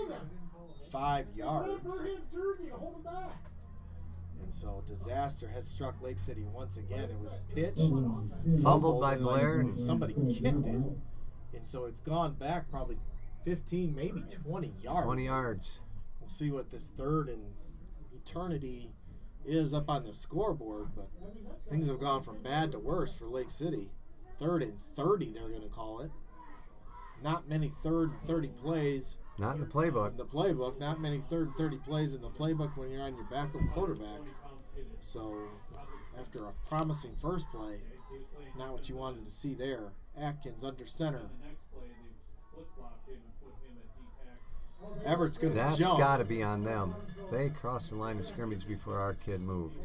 5 yards. And so disaster has struck Lake City once again. It was pitched. Fumbled by and Blair. then somebody kicked it. And so it's gone back probably 15, maybe 20 yards. 20 yards. We'll see what this third and eternity is up on the scoreboard, but things have gone from bad to worse for Lake City. 3rd and 30, they're going to call it. Not many 3rd and 30 plays. Not in the playbook. In the playbook, not many 3rd and 30 plays in the playbook when you're on your backup quarterback. So after a promising first play, not what you wanted to see there. Atkins under center. Everett's going to jump. That's got to be on them. They crossed the line of scrimmage before our kid moved.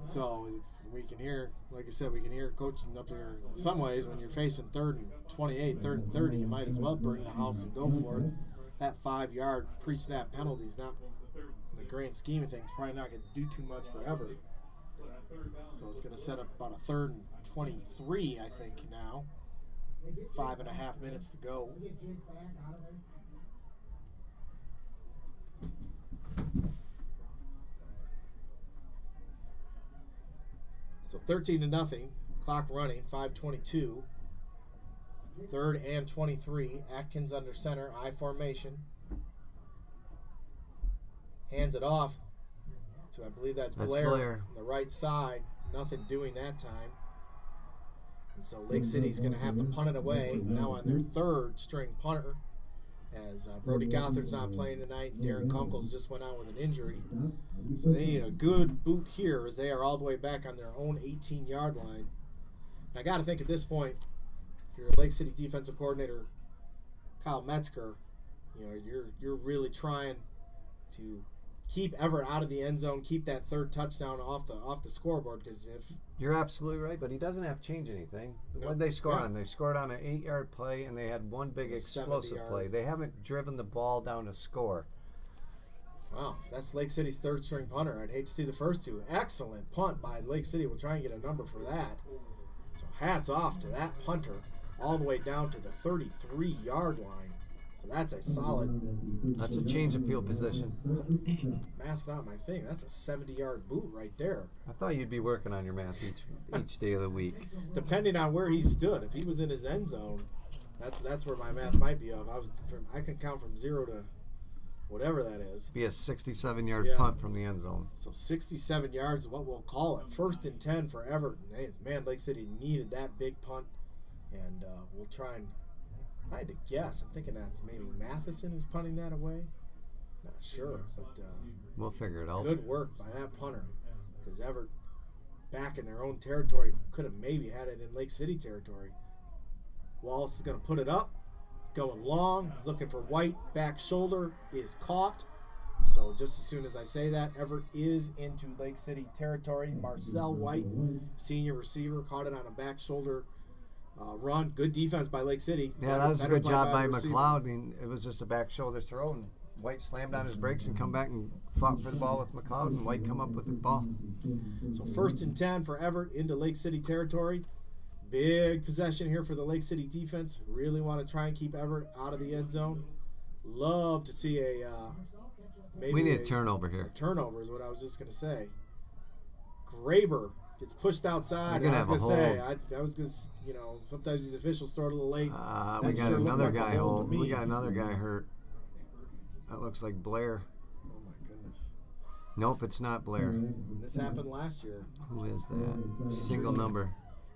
So we can hear, like I said, we can hear coaching up there. In some ways, when you're facing 3rd and 28, 3rd and 30, you might as well bring the house and go for it. That 5-yard pre-snap penalty is not, in the grand scheme of things, probably not going to do too much for Everett. So it's going to set up about a 3rd and 23, I think, now. 5.5 minutes to go. So 13-0, clock running, 5:22. 3rd and 23, Atkins under center, I formation. Hands it off to, I believe that's Blair on the right side. Nothing doing that time. And so Lake City's going to have to punt it away, now on their 3rd string punter, as Brody Gothard's not playing tonight. Darren Kunkel's just went out with an injury. So they need a good boot here as they are all the way back on their own 18-yard line. And I got to think at this point, if you're a Lake City defensive coordinator, Kyle Metzger, you know, you're really trying to keep Everett out of the end zone, keep that 3rd touchdown off the scoreboard, because if you're absolutely right, but he doesn't have to change anything. Nope. What did they score on? They scored on an 8-yard play, and they had one big explosive 70-yard play. They haven't driven the ball down to score. Wow, that's Lake City's 3rd string punter. I'd hate to see the first two. Excellent punt by Lake City. We'll try and get a number for that. So hats off to that punter all the way down to the 33-yard line. So that's a solid. That's a change of field position. Math's not my thing. That's a 70-yard boot right there. I thought you'd be working on your math each day of the week. Depending on where he stood. If he was in his end zone, that's where my math might be of. I can count from 0 to whatever that is. Be a 67-yard punt from the end zone. So 67 yards is what we'll call it. 1st and 10 for Everett. Man, Lake City needed that big punt. And we'll try and, I had to guess. I'm thinking that's maybe Matheson who's punting that away. Not sure, but we'll figure it out. Good work by that punter, because Everett, back in their own territory, could have maybe had it in Lake City territory. Wallace is going to put it up. It's going long. He's looking for White. Back shoulder is caught. So just as soon as I say that, Everett is into Lake City territory. Marcel White, senior receiver, caught it on a back shoulder run. Good defense by Lake City. Yeah, that was a good job by the receiver. McLeod. I mean, it was just a back shoulder throw, and White slammed on his brakes and come back and fought for the ball with McLeod, and White come up with the ball. So 1st and 10 for Everett into Lake City territory. Big possession here for the Lake City defense. Really want to try and keep Everett out of the end zone. Love to see a maybe We need a turnover here. turnover is what I was just going to say. Graber gets pushed outside. They're gonna I was have a going to say, hold. I was going to, sometimes these officials start a little late. We That got sure looked another like a guy hold hold. to me. We got another guy hurt. That looks like Blair. Oh my goodness. Nope, it's not Blair. This happened last year. Who is that? Single number.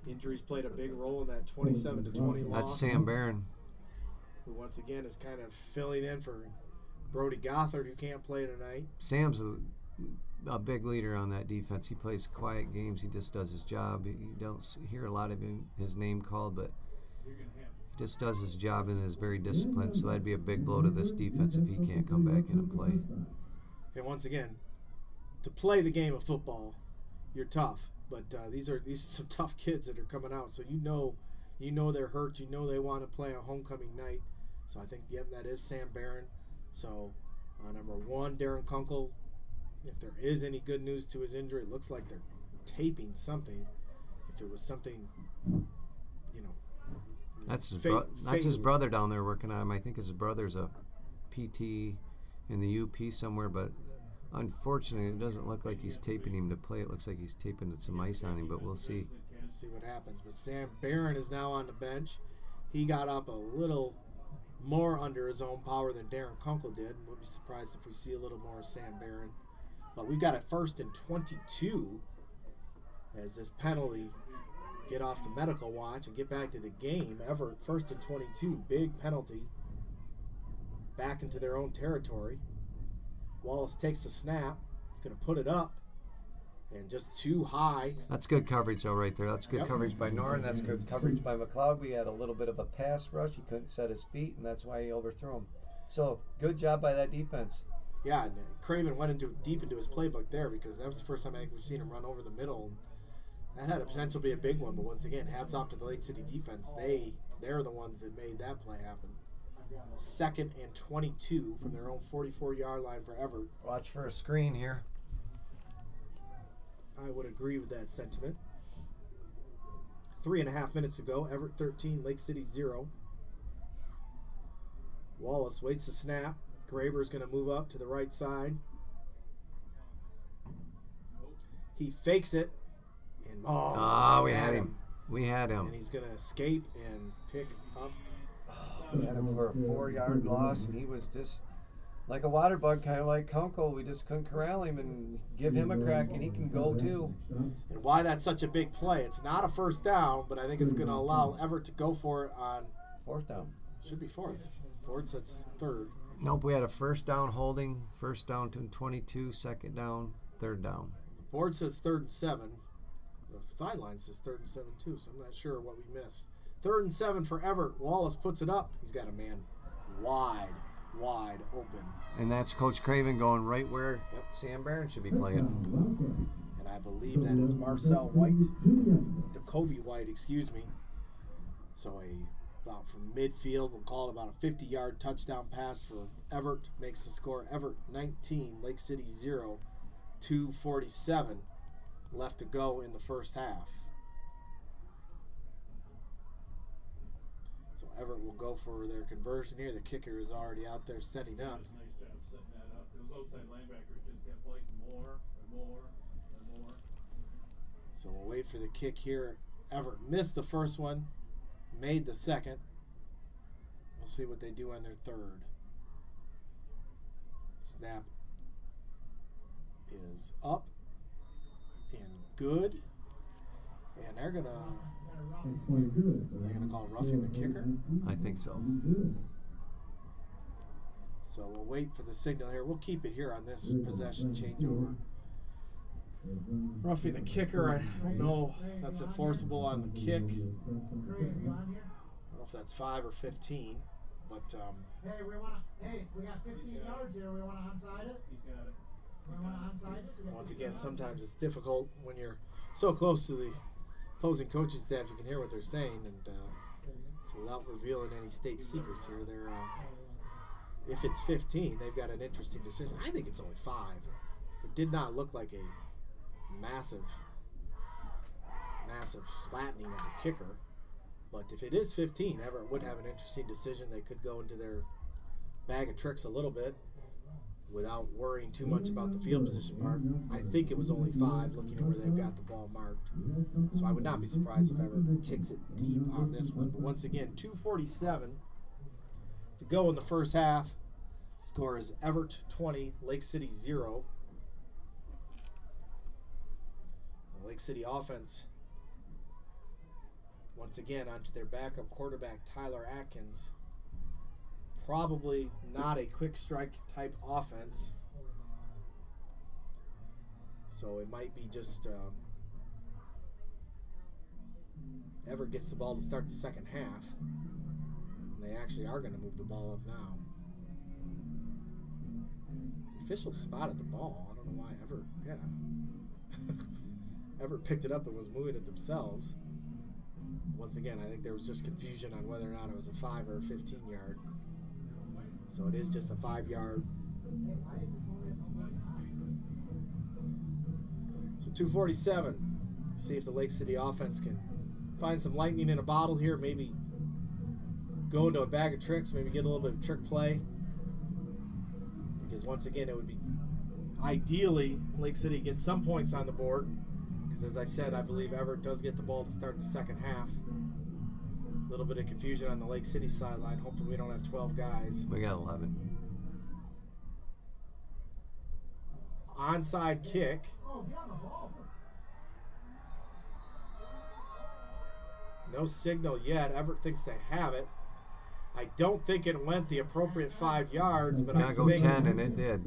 Injuries played a big role in that 27-20 loss. That's Sam Barron. Who once again is kind of filling in for Brody Gothard, who can't play tonight. Sam's a big leader on that defense. He plays quiet games. He just does his job. You don't hear a lot of his name called, but he just does his job and is very disciplined. So that'd be a big blow to this defense if he can't come back in and play. And once again, to play the game of football, you're tough. But these are some tough kids that are coming out. So you know they're hurt. You know they want to play on homecoming night. So I think that is Sam Barron. So number 1, Darren Kunkel. If there is any good news to his injury, it looks like they're taping something. If there was something, That's his brother down there working on him. I think his brother's a PT in the UP somewhere, but unfortunately, it doesn't look like he's taping him to play. It looks like he's taping some ice on him, but we'll see. See what happens. But Sam Barron is now on the bench. He got up a little more under his own power than Darren Kunkel did. We'll be surprised if we see a little more of Sam Barron. But we've got it 1st and 22 as this penalty get off the medical watch and get back to the game. Everett 1st and 22, big penalty back into their own territory. Wallace takes the snap. He's going to put it up and just too high. That's good coverage, though, right there. That's good Yep. coverage by Norton. That's good coverage by McLeod. We had a little bit of a pass rush. He couldn't set his feet, and that's why he overthrew him. So, good job by that defense. Yeah, and Craven went deep into his playbook there because that was the first time I think we've seen him run over the middle. That had a potential to be a big one, but once again, hats off to the Lake City defense. They're the ones that made that play happen. 2nd and 22 from their own 44-yard line for Everett. Watch for a screen here. I would agree with that sentiment. 3.5 minutes ago, Everett 13, Lake City 0. Wallace waits the snap. Graber's going to move up to the right side. He fakes it. And We had him. And he's going to escape and pick up. We had him for a 4-yard loss, and he was just like a water bug, kind of like Kunkel. We just couldn't corral him and give him a crack, and he can go too. And why that's such a big play. It's not a first down, but I think it's going to allow Everett to go for it on 4th down. Should be 4th. Ford says 3rd. Nope, we had a 1st down holding, 1st down to 22, 2nd down, 3rd down. The board says 3rd and 7. The sideline says 3rd and 7 too, so I'm not sure what we missed. 3rd and 7 for Everett. Wallace puts it up. He's got a man wide open. And that's Coach Craven going right where Sam Barron should be playing. And I believe that is Marcel White. Jacoby White, excuse me. So about from midfield, we'll call it about a 50-yard touchdown pass for Everett. Makes the score Everett 19, Lake City 0, 2:47 left to go in the first half. So Everett will go for their conversion here. The kicker is already out there setting up. Nice job setting that up. Those outside linebackers just kept playing more and more and more. So we'll wait for the kick here. Everett missed the first one, made the second. We'll see what they do on their third. Snap is up and good. And they're gonna call roughing the kicker. I think so. So we'll wait for the signal here. We'll keep it here on this possession changeover. Roughing the kicker. I don't know if that's enforceable on the kick. I don't know if that's 5 or 15. But Hey, we got 15 yards here. We want to onside it. He's got it. We want to onside it. We got once 15 again, yards. sometimes it's difficult when you're so close to the opposing coaching staff. You can hear what they're saying, and so without revealing any state secrets here, they're if it's 15, they've got an interesting decision. I think it's only 5. It did not look like a massive flattening of the kicker. But if it is 15, Everett would have an interesting decision. They could go into their bag of tricks a little bit without worrying too much about the field position part. I think it was only 5 looking at where they've got the ball marked. So I would not be surprised if Everett kicks it deep on this one. But once again, 2:47 to go in the first half. Score is Everett 20, Lake City 0. The Lake City offense, once again, onto their backup quarterback, Tyler Atkins. Probably not a quick strike type offense. So it might be just Everett gets the ball to start the second half. And they actually are going to move the ball up now. The official spotted the ball. I don't know why Everett, Everett picked it up and was moving it themselves. Once again, I think there was just confusion on whether or not it was a 5 or a 15 yard. So it is just a 5 yard. So 2:47. See if the Lake City offense can find some lightning in a bottle here. Maybe go into a bag of tricks. Maybe get a little bit of trick play. Because once again, it would be ideally Lake City gets some points on the board. Because as I said, I believe Everett does get the ball to start the second half. A little bit of confusion on the Lake City sideline. Hopefully we don't have 12 guys. We got 11. Onside kick. Oh, get on the ball. No signal yet. Everett thinks they have it. I don't think it went the appropriate 5 yards, but I Go think 10, and it did.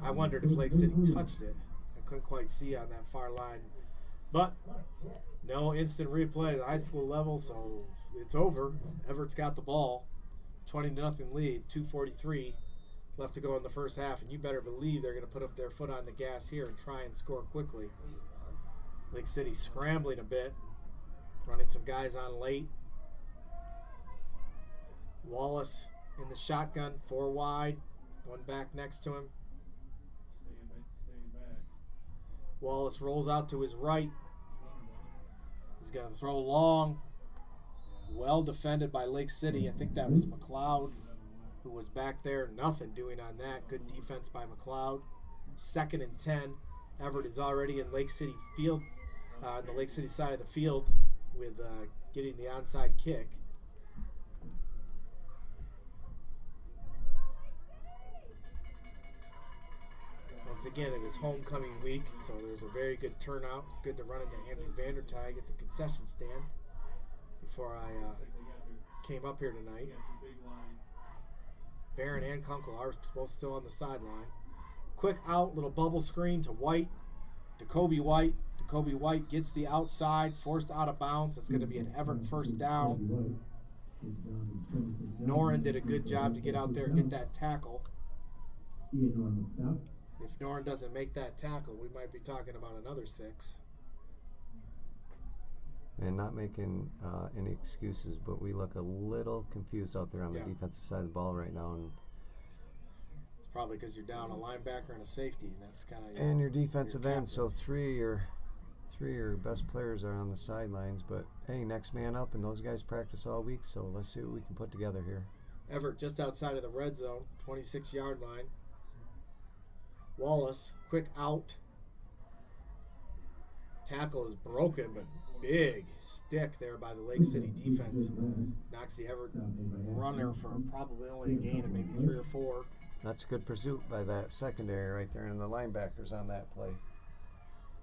I wondered if Lake City touched it. I couldn't quite see on that far line. But no instant replay at the high school level, so it's over. Everett's got the ball. 20-0 lead, 2:43 left to go in the first half, and you better believe they're going to put up their foot on the gas here and try and score quickly. Lake City scrambling a bit, running some guys on late. Wallace in the shotgun, 4 wide, 1 back next to him. Staying back. Wallace rolls out to his right. He's going to throw long. Well defended by Lake City. I think that was McLeod who was back there. Nothing doing on that. Good defense by McLeod. 2nd and 10. Everett is already in Lake City field, on the Lake City side of the field with getting the onside kick. Once again, it is homecoming week, so there's a very good turnout. It's good to run into Andrew Vandertag at the concession stand before I came up here tonight. Barron and Kunkel are both still on the sideline. Quick out, little bubble screen to White. Jacoby White. Jacoby White gets the outside, forced out of bounds. It's going to be an Everett first down. Noren did a good job to get out there and get that tackle. If Noren doesn't make that tackle, we might be talking about another 6. And not making any excuses, but we look a little confused out there on the defensive side of the ball right now. And it's probably because you're down a linebacker and a safety, and that's kind of and your defensive end. So three of your best players are on the sidelines. But hey, next man up, and those guys practice all week. So let's see what we can put together here. Everett just outside of the red zone, 26-yard line. Wallace, quick out. Tackle is broken, but big stick there by the Lake City defense. Knocks the Everett runner for probably only a gain of maybe 3 or 4. That's a good pursuit by that secondary right there, and the linebackers on that play.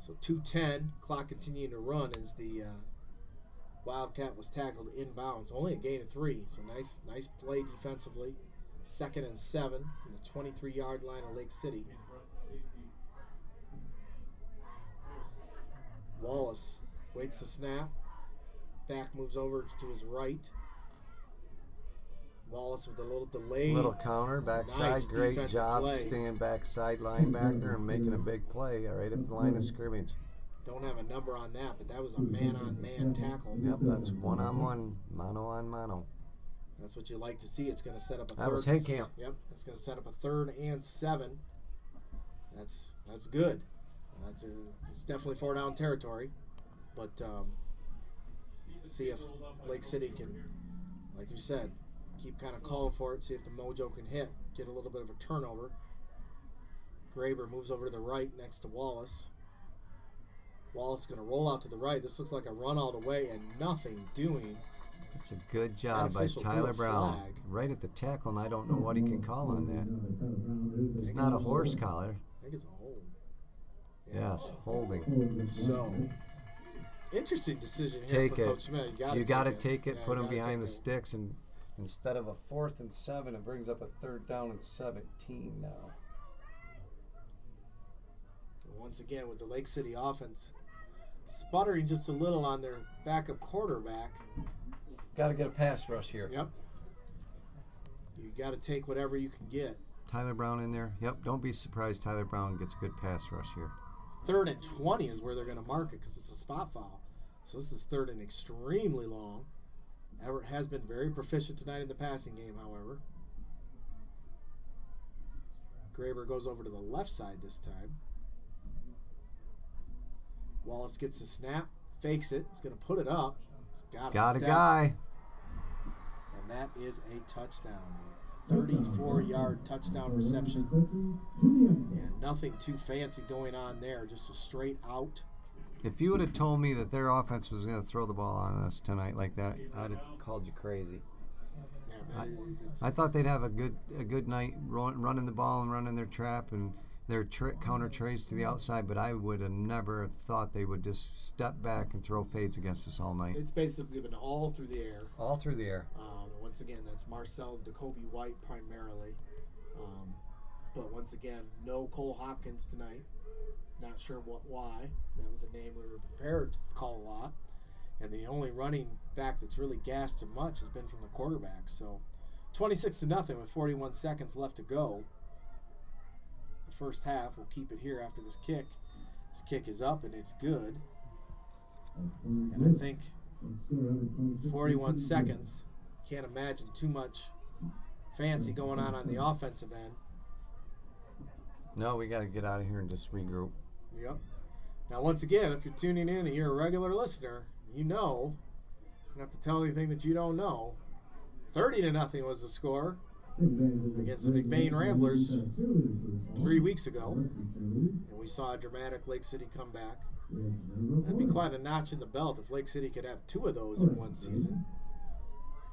So 2:10, clock continuing to run as the Wildcat was tackled inbounds. Only a gain of 3, so nice play defensively. 2nd and 7 from the 23-yard line of Lake City. Wallace waits the snap. Back moves over to his right. Wallace with a little delay. Little counter, backside, Nice great defensive job play. staying backside linebacker and making a big play right at the line of scrimmage. Don't have a number on that, but that was a man-on-man tackle. Yep, that's one-on-one, mano-on-mano. That's what you like to see. It's going to set up a That third. was Haycamp. Yep, it's going to set up a 3rd and 7. That's good. It's definitely 4-down territory, but see if Lake City can, like you said, keep kind of calling for it. See if the mojo can hit. Get a little bit of a turnover. Graber moves over to the right next to Wallace. Wallace is going to roll out to the right. This looks like a run all the way and nothing doing. It's a good job by Official threw Tyler a Brown. flag. Right at the tackle, and I don't know what he can call on that. It's not a horse collar. I think it's a hold. Yes, holding. So, interesting decision here Take for it. Coach Smith. You got to take it, Yeah, put you him gotta behind the take it. sticks, and instead of a 4th and 7, it brings up a 3rd down and 17 now. Once again, with the Lake City offense sputtering just a little on their backup quarterback. Got to get a pass rush here. Yep. You got to take whatever you can get. Tyler Brown in there. Yep, don't be surprised Tyler Brown gets a good pass rush here. 3rd and 20 is where they're going to mark it because it's a spot foul. So this is 3rd and extremely long. Everett has been very proficient tonight in the passing game, however. Graber goes over to the left side this time. Wallace gets the snap, fakes it. He's going to put it up. Got a guy. And that is a touchdown. A 34-yard touchdown reception. And nothing too fancy going on there. Just a straight out. If you would have told me that their offense was going to throw the ball on us tonight like that, I'd have called you crazy. Yeah, man, I thought they'd have a good night running the ball and running their trap and their counter trays to the outside, but I would have never thought they would just step back and throw fades against us all night. it's basically been all through the air. All through the air. Once again, that's Marcel Jacoby White primarily. But once again, no Cole Hopkins tonight. Not sure why. That was a name we were prepared to call a lot. And the only running back that's really gassed him much has been from the quarterback. So 26-0 with 41 seconds left to go. The first half, we'll keep it here after this kick. This kick is up and it's good. And I think 41 seconds. Can't imagine too much fancy going on the offensive end. No, we got to get out of here and just regroup. Yep. Now, once again, if you're tuning in and you're a regular listener, you know, you don't have to tell anything that you don't know. 30-0 was the score against the McBain Ramblers 3 weeks ago. And we saw a dramatic Lake City comeback. That'd be quite a notch in the belt if Lake City could have 2 of those in one season.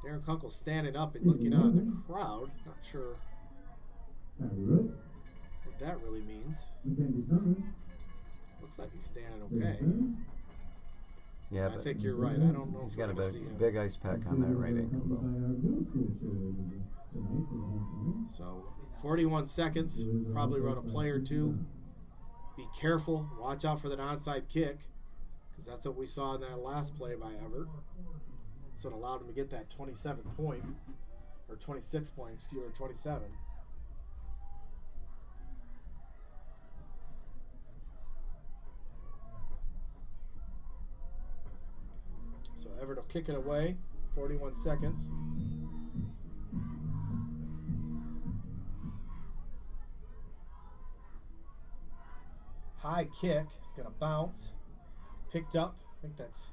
Darren Kunkel standing up and looking out at the crowd. Not sure what that really means. Looks like he's standing okay. Yeah, I but think you're right. I don't know. he's if got a we're gonna see him. big ice pack on that right ankle, though. So 41 seconds. Probably run a play or two. Be careful. Watch out for that onside kick, because that's what we saw in that last play by Everett. So it allowed him to get that 27 point, or 26 point, excuse me, or 27. So Everett will kick it away. 41 seconds. High kick. It's going to bounce. Picked up. I think that's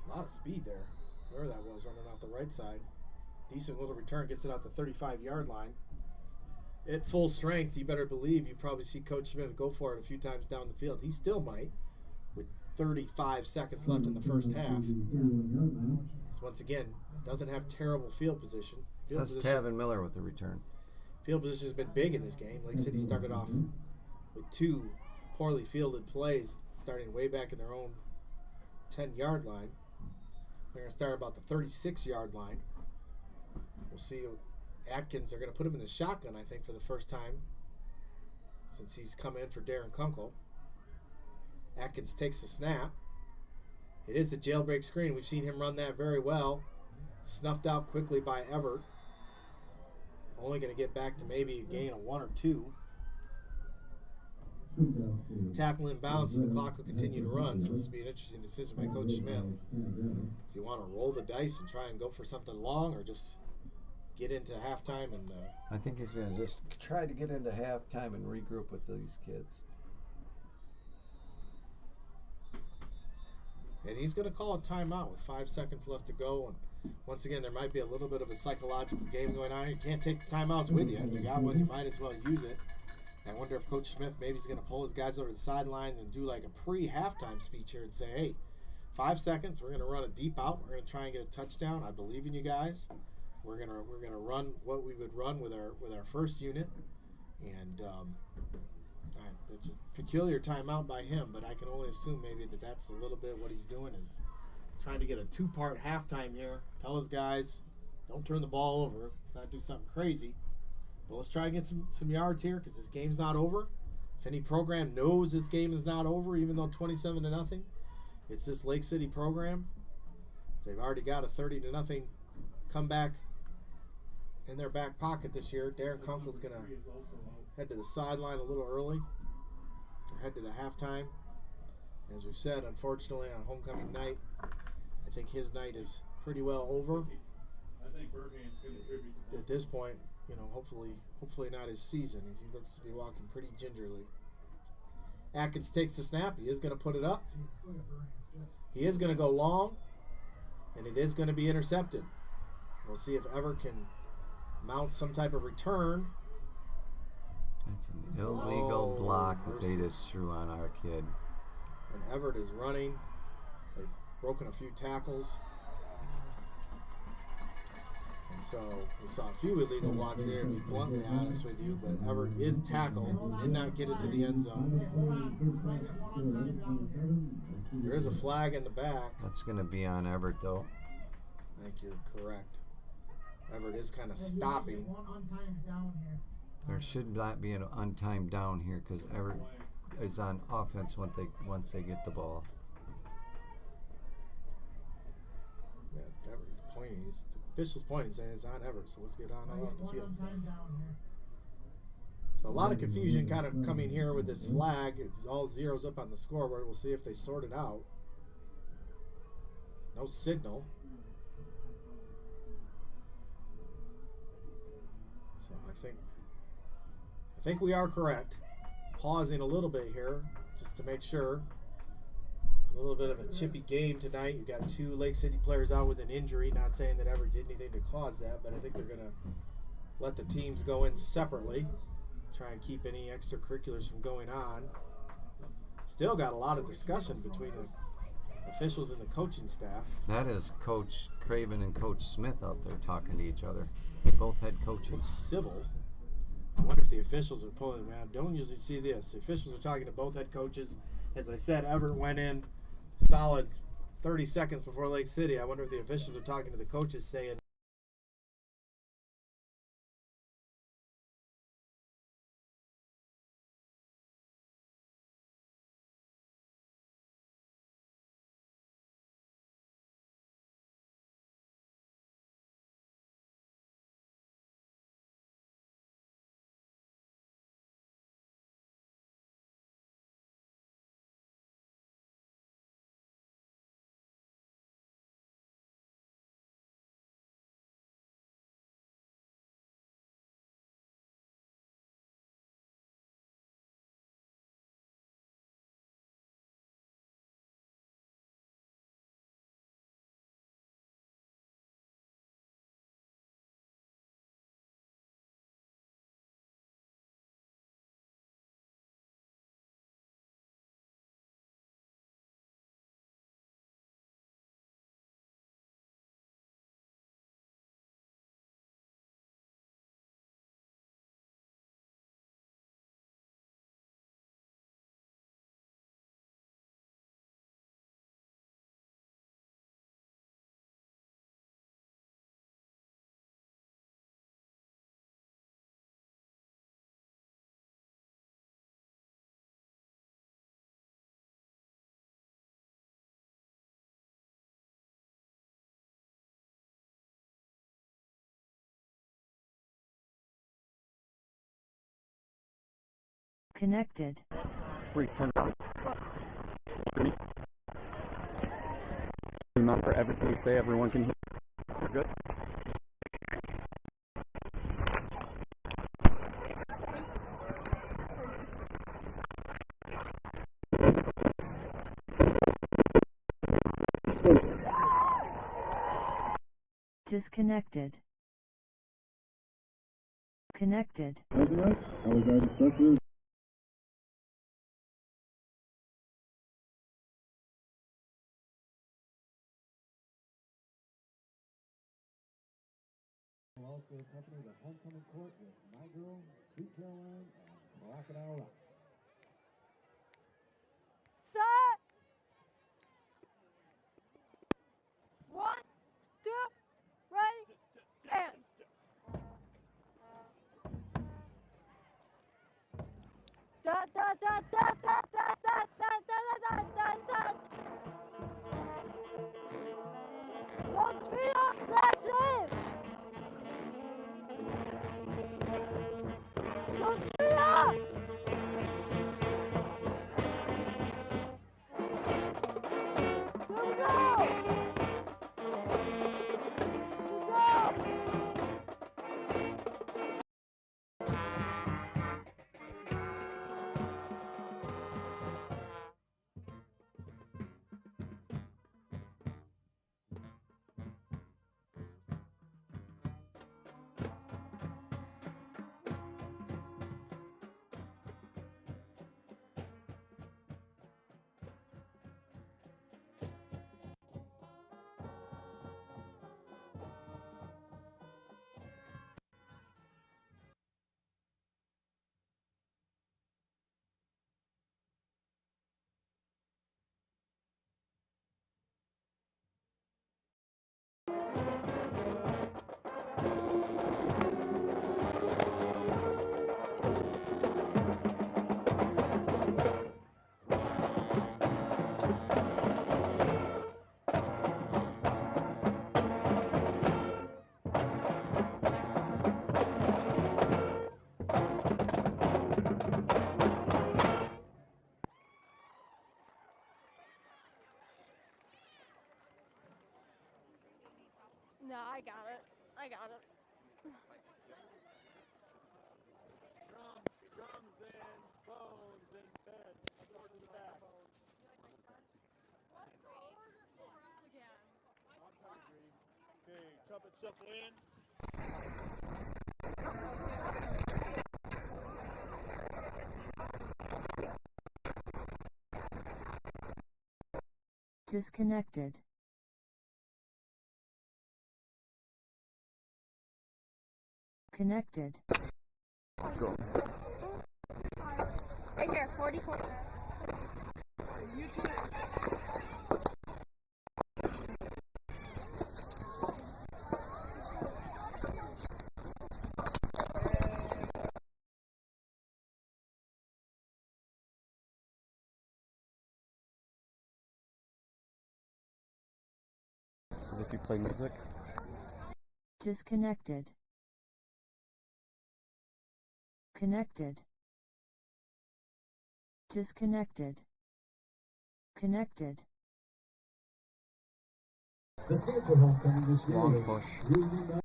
a lot of speed there. Where that was, running off the right side. Decent little return. Gets it out the 35-yard line. At full strength, you better believe you probably see Coach Smith go for it a few times down the field. He still might, with 35 seconds left in the first half. So once again, doesn't have terrible field position. That's Tavin Miller with the return. Field position has been big in this game. Lake City started off with 2 poorly fielded plays, starting way back in their own 10-yard line. They're going to start about the 36-yard line. We'll see. Atkins, they're going to put him in the shotgun, I think, for the first time since he's come in for Darren Kunkel. Atkins takes the snap. It is the jailbreak screen. We've seen him run that very well. Snuffed out quickly by Evert. only going to get back to maybe a gain of 1 or 2. Tackle in bounds, and the clock will continue to run. So this will be an interesting decision by Coach Smith. Do you want to roll the dice and try and go for something long, or just get into halftime? And I think he's going to just try to get into halftime and regroup with these kids. And he's going to call a timeout with 5 seconds left to go. And once again, there might be a little bit of a psychological game going on. You can't take the timeouts with you. If you got one, you might as well use it. I wonder if Coach Smith maybe is going to pull his guys over the sideline and do like a pre-halftime speech here and say, hey, 5 seconds, we're going to run a deep out. We're going to try and get a touchdown. I believe in you guys. We're going to run what we would run with our first unit. And it's a peculiar timeout by him, but I can only assume maybe that's a little bit what he's doing is trying to get a 2-part halftime here. Tell his guys, don't turn the ball over. Let's not do something crazy. But let's try and get some yards here because this game's not over. If any program knows this game is not over, even though 27-0, it's this Lake City program. So they've already got a 30-0 comeback in their back pocket this year. Darren Kunkel's going to head to the sideline a little early, or head to the halftime. As we've said, unfortunately, on homecoming night, I think his night is pretty well over. I think Bergham's going to contribute. At this point, hopefully not his season. He looks to be walking pretty gingerly. Atkins takes the snap. He is going to put it up. He is going to go long, and it is going to be intercepted. We'll see if Everett can mount some type of return. That's an illegal block that they just threw on our kid. And Everett is running. They've broken a few tackles. And so we saw a few illegal blocks there, to be bluntly honest with you, but Everett is tackled, did not get it to the end zone. There is a flag in the back. That's going to be on Everett, though. I think you're correct. Everett is kind of stopping. There should not be an untimed down here because Everett is on offense once they get the ball. Yeah, Everett's pointing. The official's pointing, saying it's on Everett, so let's get on off the field. So a lot of confusion kind of coming here with this flag. It's all zeros up on the scoreboard. We'll see if they sort it out. No signal. So I think we are correct. Pausing a little bit here just to make sure. A little bit of a chippy game tonight. You've got 2 Lake City players out with an injury. Not saying that Everett did anything to cause that, but I think they're going to let the teams go in separately. Try and keep any extracurriculars from going on. Still got a lot of discussion between the officials and the coaching staff. That is Coach Craven and Coach Smith out there talking to each other. Both head coaches. Civil. I wonder if the officials are pulling around. Don't usually see this. The officials are talking to both head coaches. As I said, Everett went in solid 30 seconds before Lake City. I wonder if the officials are talking to the coaches saying, Disconnected. Wait, turn around. Not for everything you say, everyone can hear. You're good? Disconnected. Connected. Will also accompany the homecoming court with My Girl, Sweet Caroline, and Crocodile Rock. Set. 1, 2, ready, and. Da da da da da da da da da da da da. Don't speed up, classes. Don't speed up. Here we go. Good job. No, I got it. I got it. Drums and bones and beds. Up to the back. Okay, trumpet shuffle in. Disconnected. Connected. Go. Right here, 44. As if you play music. Disconnected. Connected. Disconnected. Connected. The theme for homecoming this year Long is push. Reunited.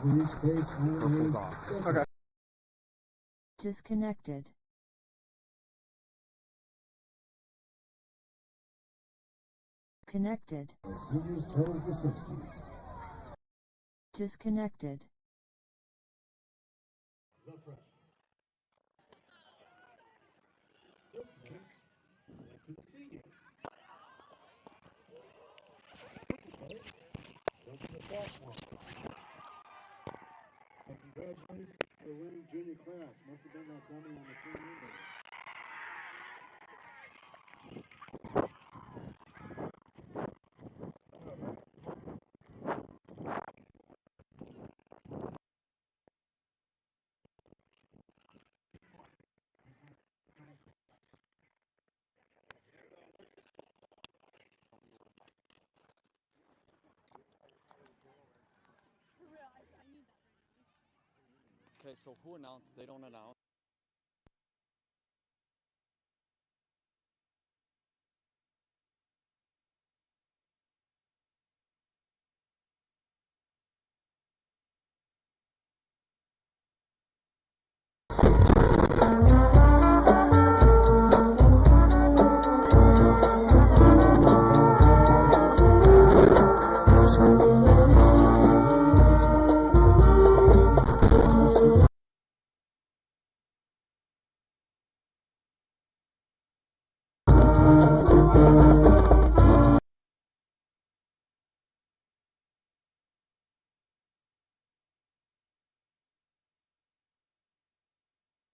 We each face Purple's off. Okay. Disconnected. Connected. The seniors chose the 60s. Disconnected. The freshman. Back to the seniors. Go to the sophomore. So congratulations to the winning junior class. Must have been that dummy on the team window. Okay, so who announced? They don't announce.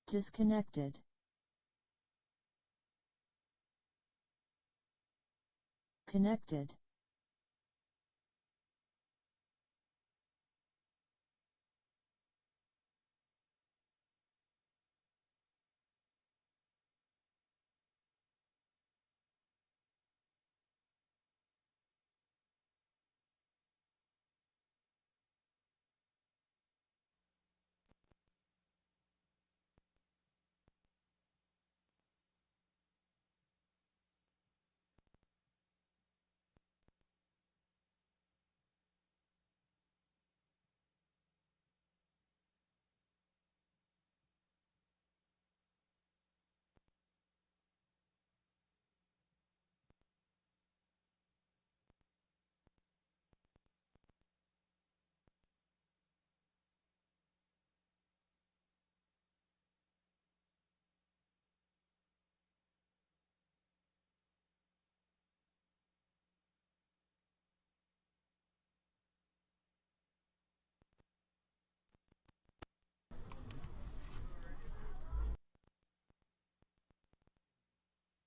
Disconnected. Connected.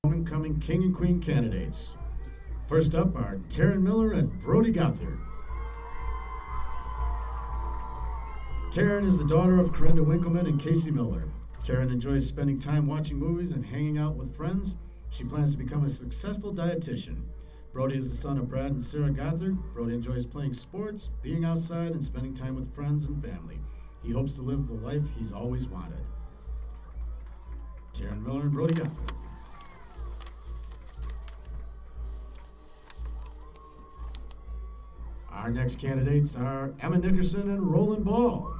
Homecoming King and Queen candidates. First up are Taryn Miller and Brody Gothard. Taryn is the daughter of Corinda Winkleman and Casey Miller. Taryn enjoys spending time watching movies and hanging out with friends. She plans to become a successful dietitian. Brody is the son of Brad and Sarah Gothard. Brody enjoys playing sports, being outside, and spending time with friends and family. He hopes to live the life he's always wanted. Taryn Miller and Brody Gothard. Our next candidates are Emma Nickerson and Roland Ball.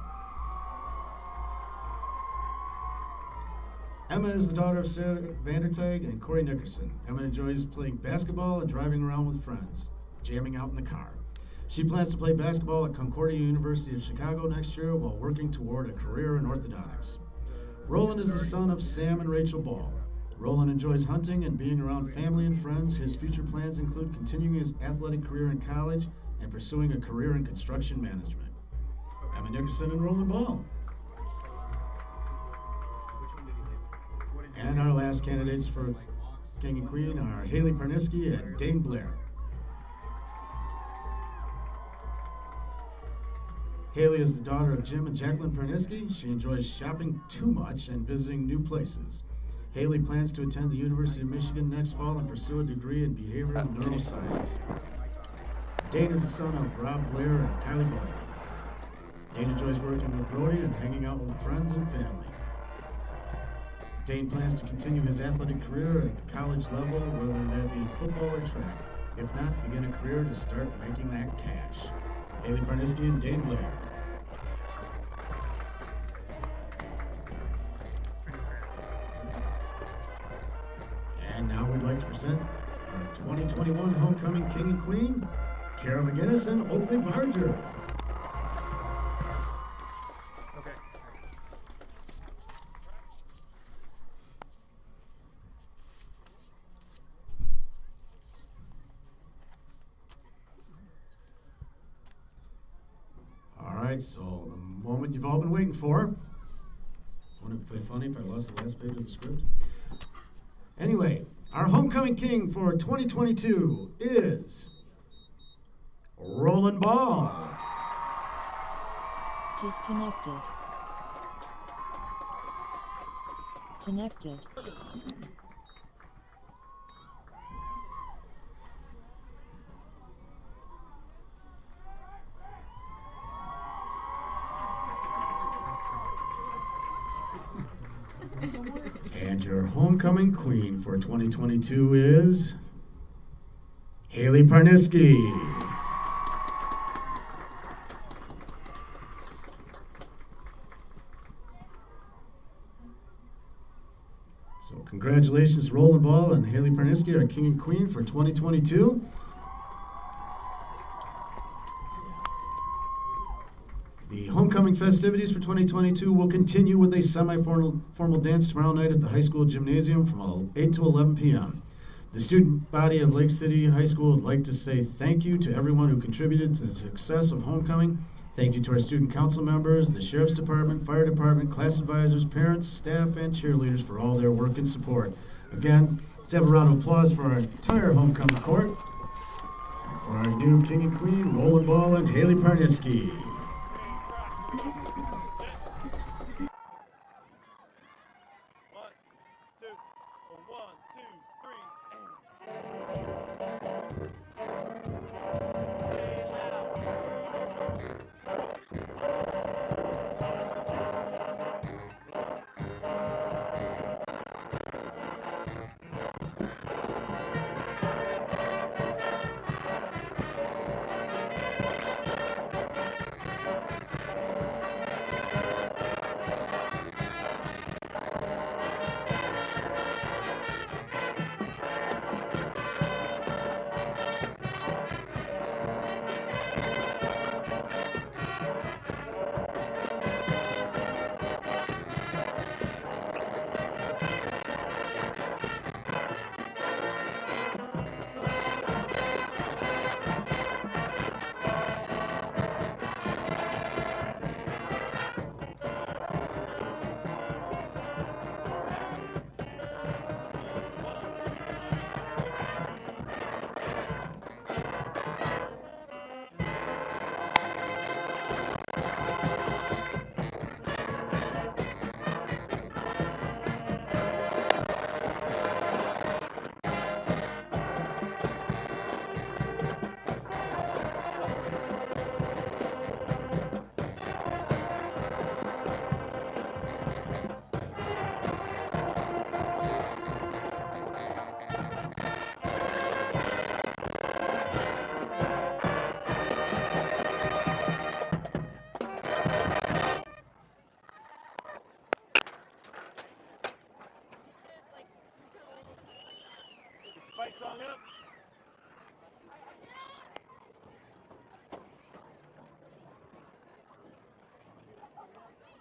Emma is the daughter of Sarah Vandertag and Corey Nickerson. Emma enjoys playing basketball and driving around with friends, jamming out in the car. She plans to play basketball at Concordia University of Chicago next year while working toward a career in orthodontics. Roland is the son of Sam and Rachel Ball. Roland enjoys hunting and being around family and friends. His future plans include continuing his athletic career in college and pursuing a career in construction management. Emma Nickerson and Roland Ball. And our last candidates for King and Queen are Haley Parniski and Dane Blair. Haley is the daughter of Jim and Jacqueline Parniski. She enjoys shopping too much and visiting new places. Haley plans to attend the University of Michigan next fall and pursue a degree in behavioral neuroscience. Dane is the son of Rob Blair and Kylie Baldwin. Dane enjoys working with Brody and hanging out with friends and family. Dane plans to continue his athletic career at the college level, whether that be in football or track. If not, begin a career to start making that cash. Haley Parniski and Dane Blair. And now we'd like to present our 2021 Homecoming King and Queen, Kara McGinnis and Oakley Barger. Alright, so the moment you've all been waiting for. Wouldn't it be funny if I lost the last page of the script? Anyway, our Homecoming King for 2022 is Roland Ball. Disconnected. Connected. And your homecoming queen for 2022 is Haley Parniski. So congratulations, Roland Ball and Haley Parniski, our king and queen for 2022. The homecoming festivities for 2022 will continue with a semi-formal dance tomorrow night at the high school gymnasium from 8 to 11 p.m. The student body of Lake City High School would like to say thank you to everyone who contributed to the success of homecoming. Thank you to our student council members, the Sheriff's Department, Fire Department, class advisors, parents, staff, and cheerleaders for all their work and support. Again, let's have a round of applause for our entire homecoming court. And for our new king and queen, Roland Ball and Haley Parniski.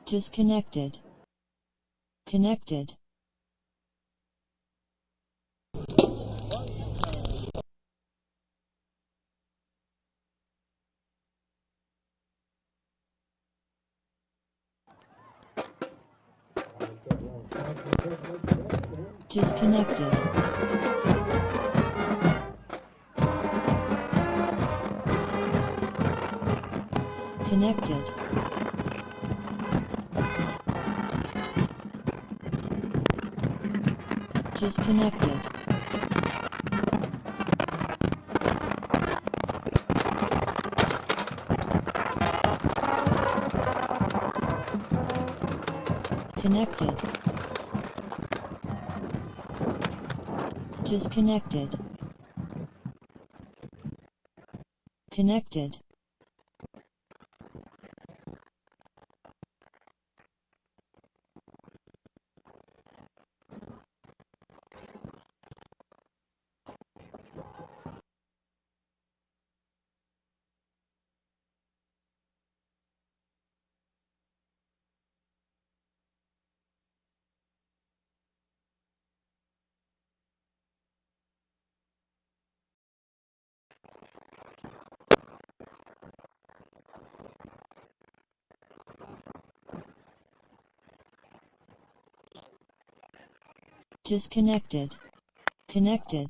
Disconnected. Connected. Disconnected. Connected. Disconnected. Connected. Disconnected. Connected. Disconnected. Connected.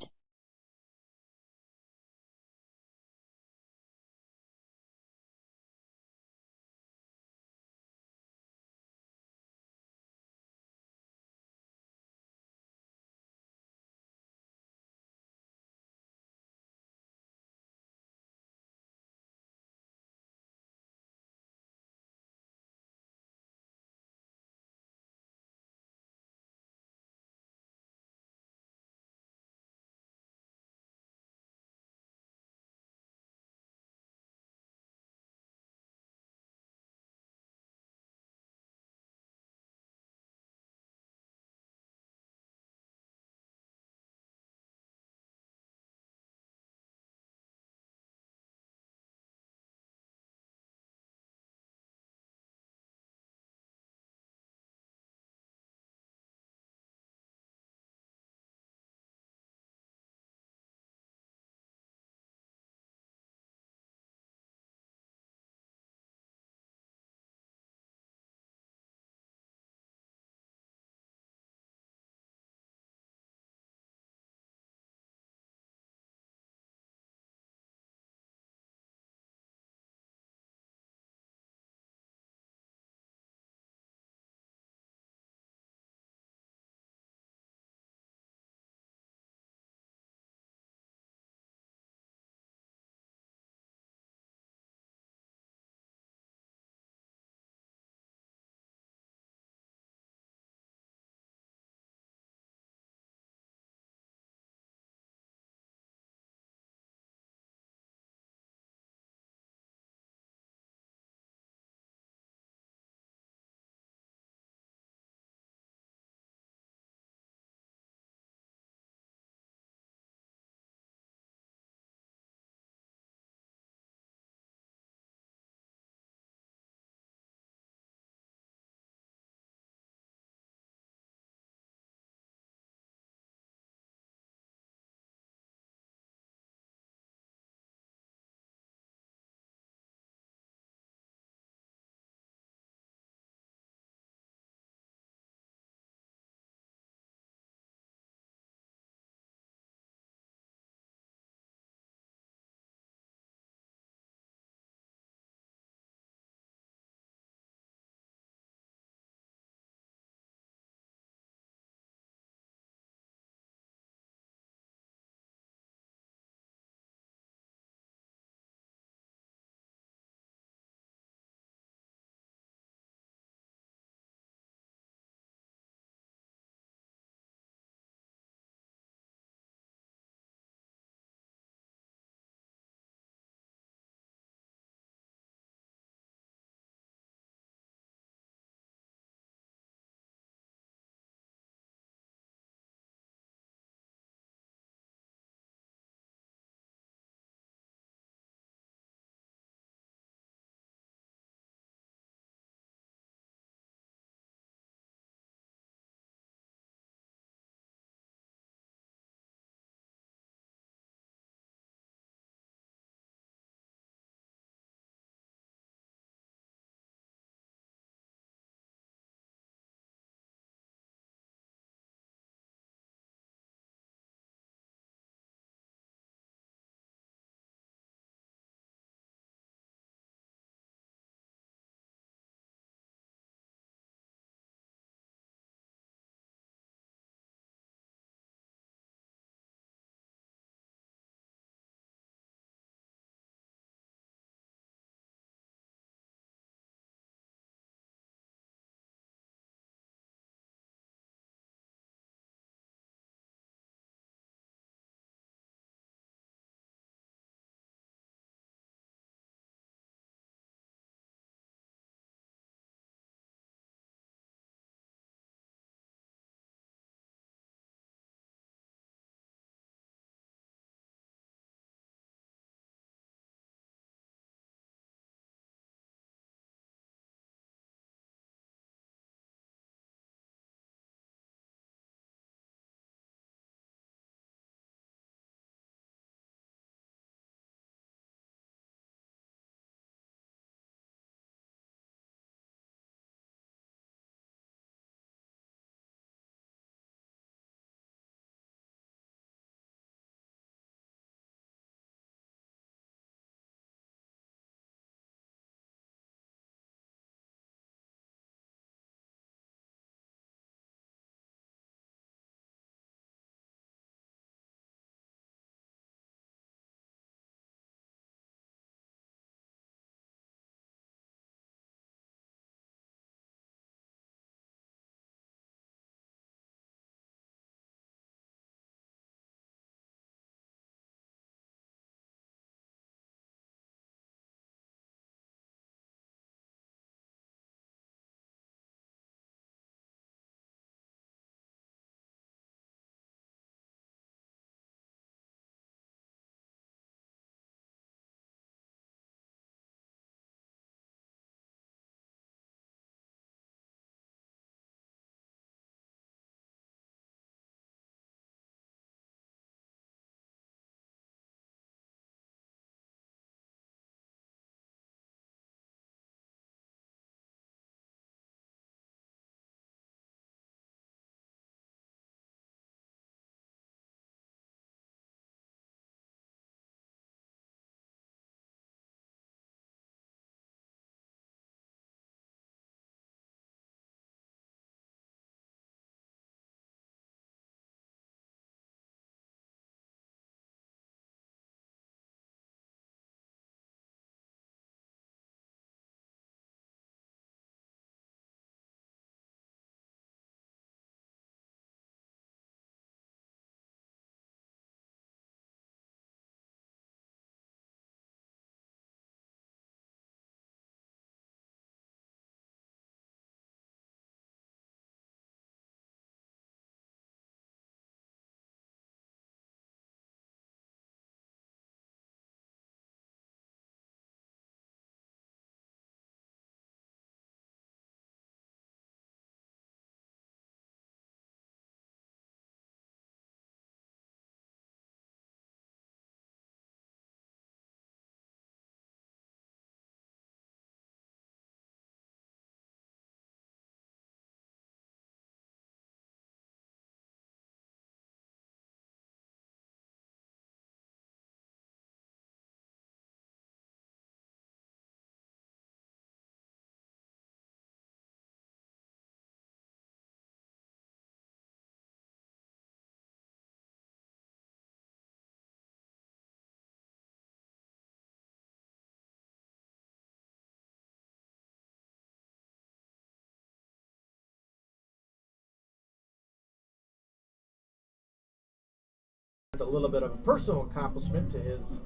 It's a little bit of a personal accomplishment to his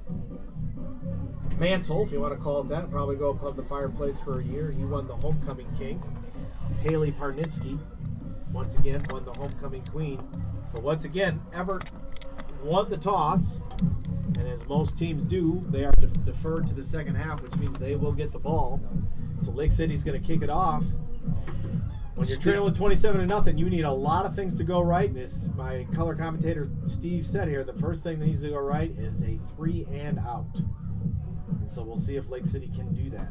mantle, if you want to call it that. Probably go above the fireplace for a year. He won the homecoming king. Haley Parnitsky, once again, won the homecoming queen. But once again, Everett won the toss. And as most teams do, they are deferred to the second half, which means they will get the ball. So Lake City's going to kick it off. When you're trailing 27-0, you need a lot of things to go right. And as my color commentator Steve said here, the first thing that needs to go right is a 3 and out. And so we'll see if Lake City can do that.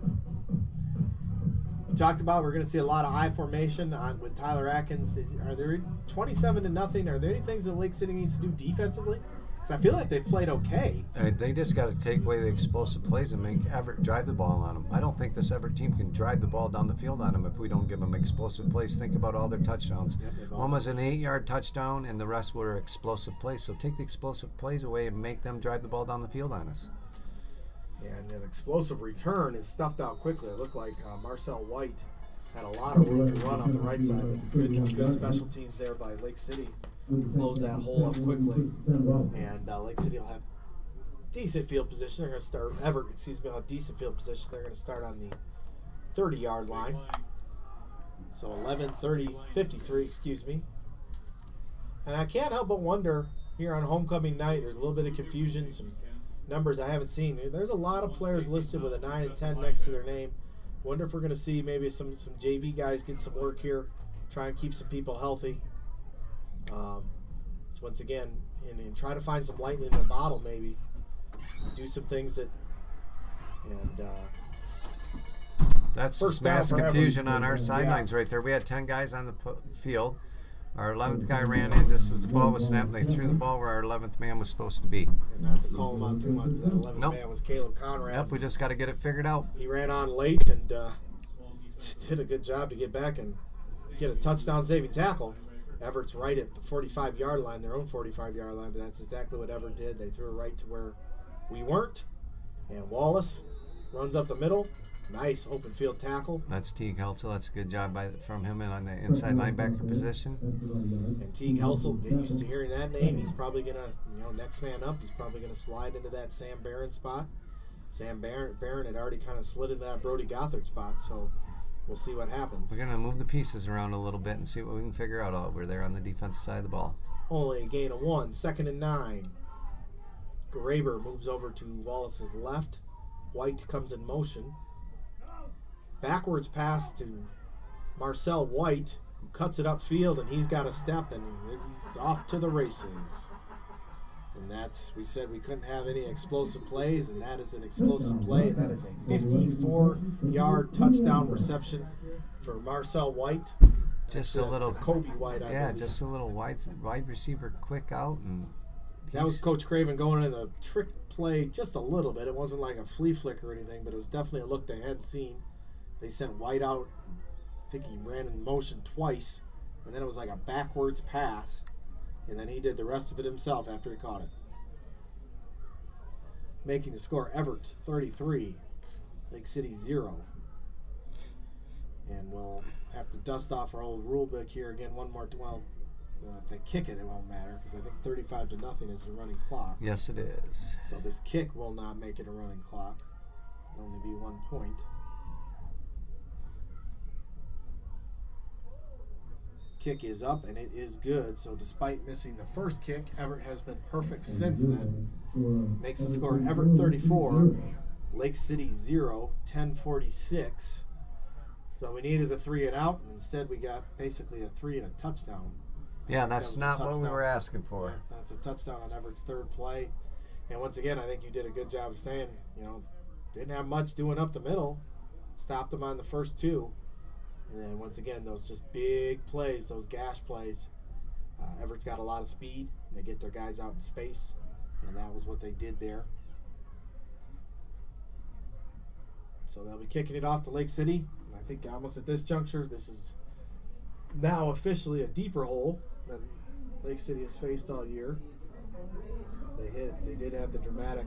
We talked about we're going to see a lot of I formation with Tyler Atkins. Are there 27-0? Are there any things that Lake City needs to do defensively? Because I feel like they've played okay. They just got to take away the explosive plays and make Everett drive the ball on them. I don't think this Everett team can drive the ball down the field on them if we don't give them explosive plays. Think about all their touchdowns. Yep, one was an 8-yard touchdown, and the rest were explosive plays. So take the explosive plays away and make them drive the ball down the field on us. And an explosive return is stuffed out quickly. It looked like Marcel White had a lot of room to run on the right side. Good special teams there by Lake City. Close that hole up quickly. And Lake City will have decent field position. They're going to start, Everett, will have decent field position. They're going to start on the 30-yard line. So 11:30:53, And I can't help but wonder, here on homecoming night, there's a little bit of confusion, some numbers I haven't seen. There's a lot of players listed with a 9 and 10 next to their name. Wonder if we're going to see maybe some JV guys get some work here, try and keep some people healthy. So once again, and try to find some lightning in the bottle, maybe do some things that, and that's first mass down for confusion Everett. on our sidelines right there. We had 10 guys on the field. Our 11th guy ran in just as the ball was snapped. They threw the ball where our 11th man was supposed to be. And not to call him out too much, but that 11th man was Caleb Conrad. Yep, we just got to get it figured out. He ran on late and did a good job to get back and get a touchdown saving tackle. Everett's right at the 45-yard line, their own 45-yard line, but that's exactly what Everett did. They threw it right to where we weren't. And Wallace runs up the middle. Nice open field tackle. That's Teague Helsel. That's a good job from him on the inside linebacker position. And Teague Helsel, get used to hearing that name. He's probably going to, next man up, he's probably going to slide into that Sam Barron spot. Sam Barron had already kind of slid into that Brody Gothard spot, so we'll see what happens. We're going to move the pieces around a little bit and see what we can figure out over there on the defensive side of the ball. Only a gain of 1, 2nd and 9. Graber moves over to Wallace's left. White comes in motion. Backwards pass to Marcel White, who cuts it upfield, and he's got a step, and he's off to the races. And we said we couldn't have any explosive plays, and that is an explosive play. That is a 54-yard touchdown reception for Marcel White. Just a little Kobe White, I believe. just a little wide receiver quick out, and that was Coach Craven going in the trick play just a little bit. It wasn't like a flea flick or anything, but it was definitely a look they hadn't seen. They sent White out. I think he ran in motion twice, and then it was like a backwards pass, and then he did the rest of it himself after he caught it. Making the score, Everett 33, Lake City 0. And we'll have to dust off our old rule book here again one more. Well, if they kick it, it won't matter, because I think 35-0 is the running clock. Yes, it is. So this kick will not make it a running clock. It'll only be 1 point. Kick is up, and it is good. So despite missing the first kick, Everett has been perfect since then. Makes the score Everett 34, Lake City 0, 10:46. So we needed a 3 and out, and instead we got basically a 3 and a touchdown. Yeah, that's not what we were asking for. Yeah, that's a touchdown on Everett's third play. And once again, I think you did a good job of saying, didn't have much doing up the middle. Stopped them on the first 2. And then once again, those just big plays, those gash plays. Everett's got a lot of speed. They get their guys out in space, and that was what they did there. So they'll be kicking it off to Lake City. I think almost at this juncture, this is now officially a deeper hole than Lake City has faced all year. They did have the dramatic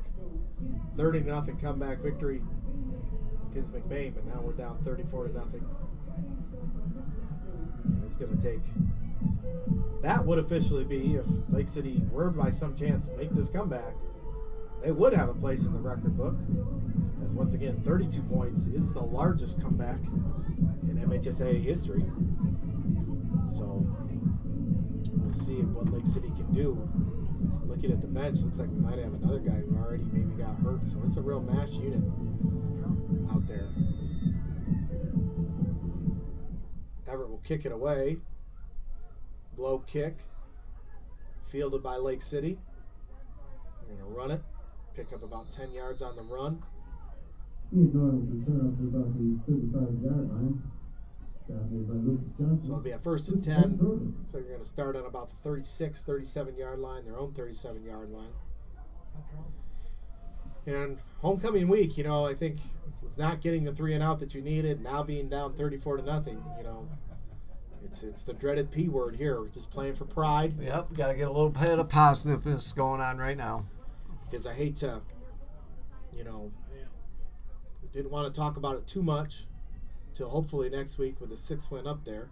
30-0 comeback victory against McBain, but now we're down 34-0. It's going to take that would officially be, if Lake City were by some chance make this comeback, they would have a place in the record book. As once again, 32 points is the largest comeback in MHSA history. So we'll see what Lake City can do. Looking at the bench, looks like we might have another guy who already maybe got hurt. So it's a real match unit out there. Everett will kick it away. Blow kick. Fielded by Lake City. They're going to run it. Pick up about 10 yards on the run. Ian Norton will return up to about the 35-yard line. Stopped made by Lucas Johnson. So it'll be a 1st and 10. Looks like they're going to start on about the 36, 37-yard line, their own 37-yard line. And homecoming week, I think with not getting the 3 and out that you needed, now being down 34-0, it's the dreaded P word here. We're just playing for pride. Yep, got to get a little bit of positiveness going on right now. Because I hate to, didn't want to talk about it too much till hopefully next week with the 6th win up there.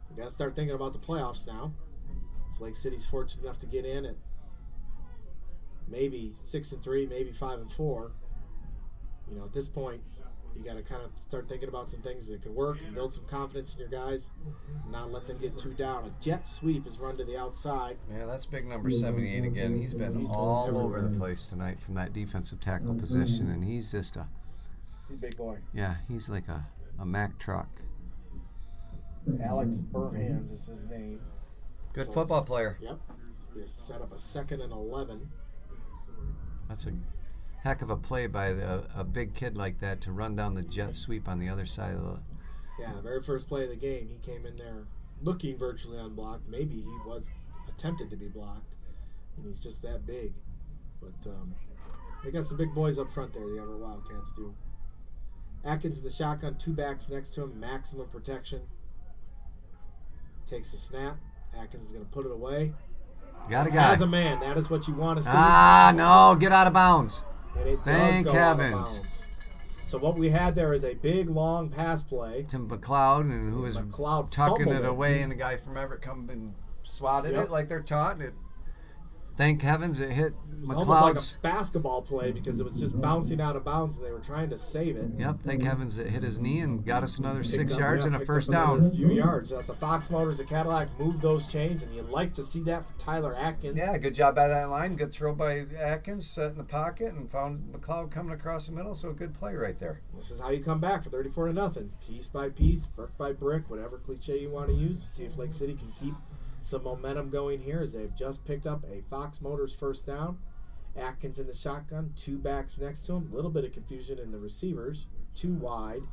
We got to start thinking about the playoffs now. If Lake City's fortunate enough to get in at maybe 6-3, maybe 5-4, at this point, you got to kind of start thinking about some things that could work and build some confidence in your guys, and not let them get too down. A jet sweep is run to the outside. Yeah, that's big number 78 again. He's been all over the place tonight from that defensive tackle position, and he's just a big boy. Yeah, he's like a Mack truck. Alex Burhans is his name. Good football player. Yep. We set up a 2nd and 11. That's a heck of a play by a big kid like that to run down the jet sweep on the other side of the... Yeah, the very first play of the game, he came in there looking virtually unblocked. Maybe he was attempted to be blocked, and he's just that big. But they got some big boys up front there, the Everett Wildcats do. Atkins in the shotgun, 2 backs next to him, maximum protection. Takes a snap. Atkins is going to put it away. Got a guy. As a man, that is what you want to see. No, get out of bounds. And it Thank does go out of heavens. bounds. So what we had there is a big, long pass play. To McLeod, and who was McLeod tucking fumbled it away, and the guy from Everett come and swatted Yep. it like they're taught. And thank heavens it hit It was almost like McLeod's. a basketball play because it was just bouncing out of bounds and they were trying to save it. Yep, thank heavens it hit his knee and got us another 6 Picked up- yards yeah, and a picked first up another down. few yards. So that's a Fox Motors, a Cadillac. Move those chains, and you like to see that for Tyler Atkins. Yeah, good job by that line. Good throw by Atkins, set in the pocket, and found McLeod coming across the middle. So a good play right there. This is how you come back for 34-0. Piece by piece, brick by brick, whatever cliche you want to use. See if Lake City can keep some momentum going here as they've just picked up a Fox Motors first down. Atkins in the shotgun, 2 backs next to him. A little bit of confusion in the receivers. 2 wide,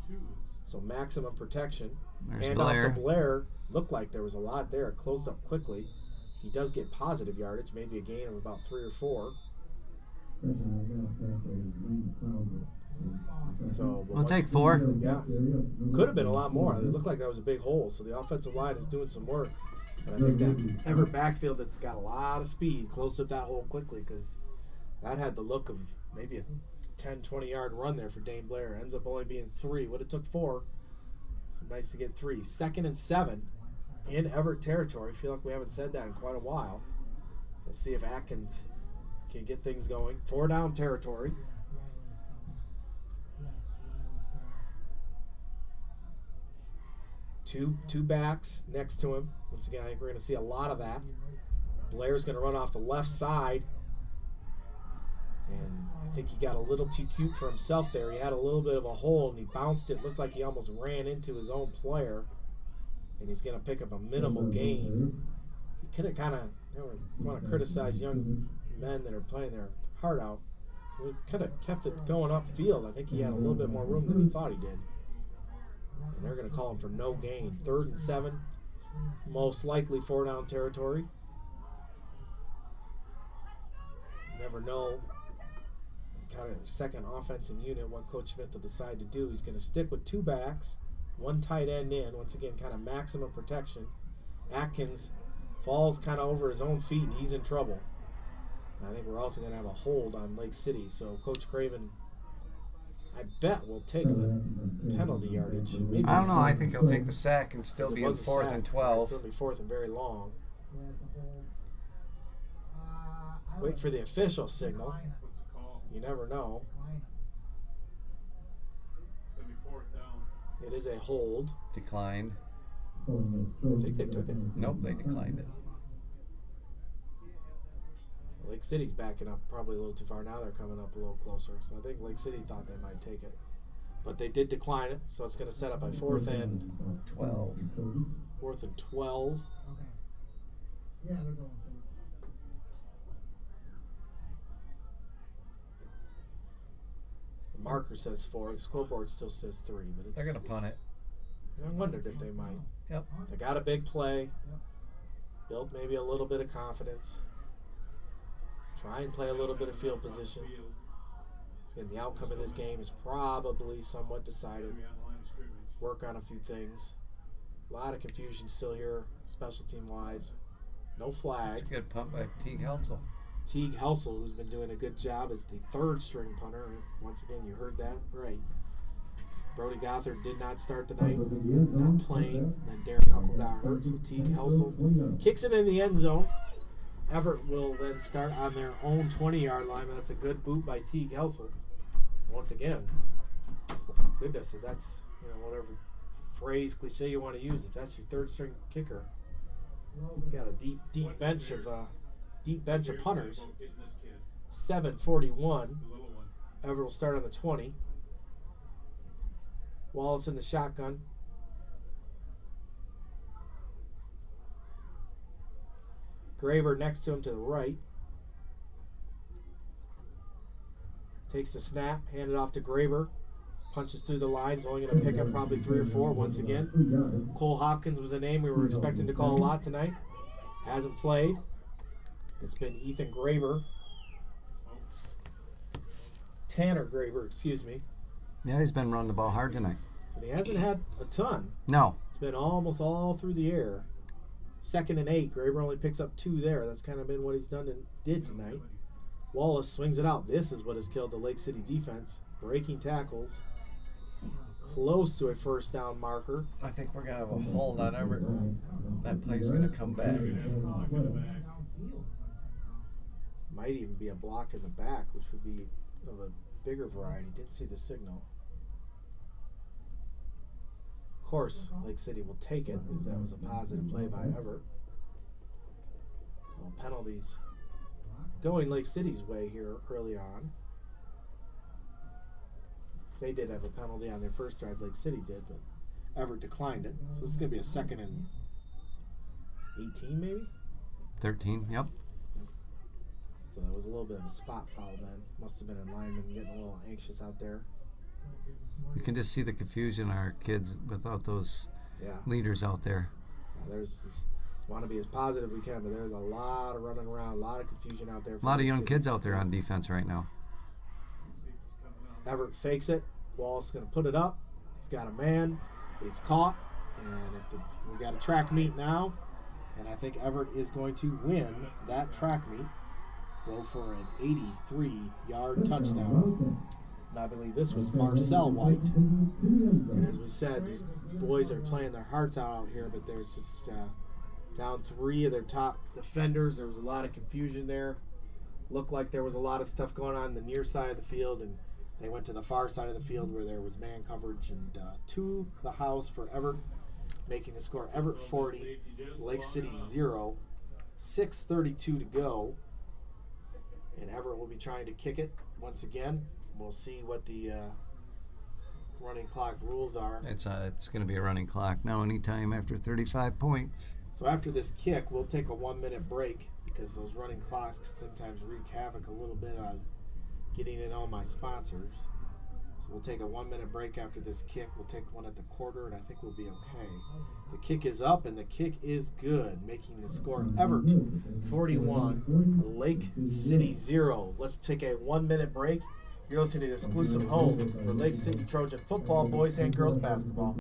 so maximum protection. There's and Blair. off to Blair. Looked like there was a lot there. It closed up quickly. He does get positive yardage, maybe a gain of about 3 or 4. So We'll take 4. Yeah, could have been a lot more. It looked like that was a big hole. So the offensive line is doing some work. And I think that Everett backfield that's got a lot of speed closed up that hole quickly because that had the look of maybe a 10, 20-yard run there for Dane Blair. Ends up only being 3. Would have took 4. Nice to get 3. 2nd and 7 in Everett territory. Feel like we haven't said that in quite a while. We'll see if Atkins can get things going. 4 down territory. Two backs next to him. Once again, I think we're going to see a lot of that. Blair's going to run off the left side. And I think he got a little too cute for himself there. He had a little bit of a hole, and he bounced it. Looked like he almost ran into his own player. And he's going to pick up a minimal gain. He could have kind of, want to criticize young men that are playing their heart out. So he could have kept it going upfield. I think he had a little bit more room than he thought he did. And they're going to call him for no gain. 3rd and 7. Most likely 4 down territory. You never know. Kind of second offensive unit, what Coach Smith will decide to do. He's going to stick with 2 backs, 1 tight end in. Once again, kind of maximum protection. Atkins falls kind of over his own feet, and he's in trouble. And I think we're also going to have a hold on Lake City. So Coach Craven, I bet we'll take the penalty yardage. Maybe I don't know. I think he'll take the sack and still be in was a 4th sack. and It'll 12. still be 4th and very long. Yeah, it's a hold. I Wait would for the official signal. decline it. What's the call? You never know. Decline it. It's gonna be 4th down. It is a hold. Declined. I think they took it. Nope, they declined it. Lake City's backing up probably a little too far. Now they're coming up a little closer. So I think Lake City thought they might take it. But they did decline it, so it's going to set up a 4th and 12. 4th and 12. Okay. Yeah, they're going for it. The marker says 4. The scoreboard still says 3. But it's, They're going to punt it. I wondered if they might. Yep. They got a big play. Yep. Built maybe a little bit of confidence. Try and play a little bit of field position. And the outcome of this game is probably somewhat decided. Be on the line of scrimmage. Work on a few things. A lot of confusion still here, special team wise. No flag. That's a good punt by Teague Helsel. Teague Helsel, who's been doing a good job as the 3rd string punter. Once again, you heard that right. Brody Gothard did not start tonight, not playing. Then Darren Kunkel got hurt, so Teague Helsel kicks it in the end zone. Everett will then start on their own 20-yard line. That's a good boot by Teague Helsel. Once again, goodness, if that's, whatever phrase, cliche you want to use, if that's your 3rd string kicker, you've got a deep bench of punters. Getting this kid, 7:41. the little one. Everett will start on the 20. Wallace in the shotgun. Graber next to him to the right. Takes the snap, handed off to Graber. Punches through the lines, only going to pick up probably 3 or 4 once again. Cole Hopkins was a name we were expecting to call a lot tonight. Hasn't played. It's been Ethan Graber. Tanner Graber, excuse me. Yeah, he's been running the ball hard tonight. But he hasn't had a ton. No. It's been almost all through the air. 2nd and 8. Graber only picks up 2 there. That's kind of been what he's did tonight. Wallace swings it out. This is what has killed the Lake City defense. Breaking tackles. Close to a 1st down marker. I think we're going to have a hold on Everett. That play's going to come back. Downfield is what it's called. Might even be a block in the back, which would be of a bigger variety. Didn't see the signal. Of course, Lake City will take it, as that was a positive play by Everett. Well, penalties going Lake City's way here early on. They did have a penalty on their first drive, Lake City did, but Everett declined it. So this is going to be a 2nd and 18 maybe? 13, yep. So that was a little bit of a spot foul then. Must have been a lineman getting a little anxious out there. You can just see the confusion in our kids without those Yeah. leaders out there. There's want to be as positive we can, but there's a lot of running around, a lot of confusion out there. A lot of young kids out there on defense right now. Everett fakes it. Wallace going to put it up. He's got a man. It's caught. And we got a track meet now. And I think Everett is going to win that track meet. Go for an 83-yard touchdown. And I believe this was Marcel White. And as we said, these boys are playing their hearts out here, but there's just down 3 of their top defenders. There was a lot of confusion there. Looked like there was a lot of stuff going on the near side of the field, and they went to the far side of the field where there was man coverage, and to the house for Everett, making the score Everett 40, Lake City 0, 6:32 to go. And Everett will be trying to kick it once again. We'll see what the running clock rules are. It's going to be a running clock now anytime after 35 points. So after this kick, we'll take a 1-minute break because those running clocks can sometimes wreak havoc a little bit on getting in all my sponsors. So we'll take a 1-minute break after this kick. We'll take one at the quarter, and I think we'll be okay. The kick is up, and the kick is good, making the score Everett 41, Lake City 0. Let's take a 1-minute break. You're listening to the exclusive home for Lake City Trojan football, boys and girls basketball.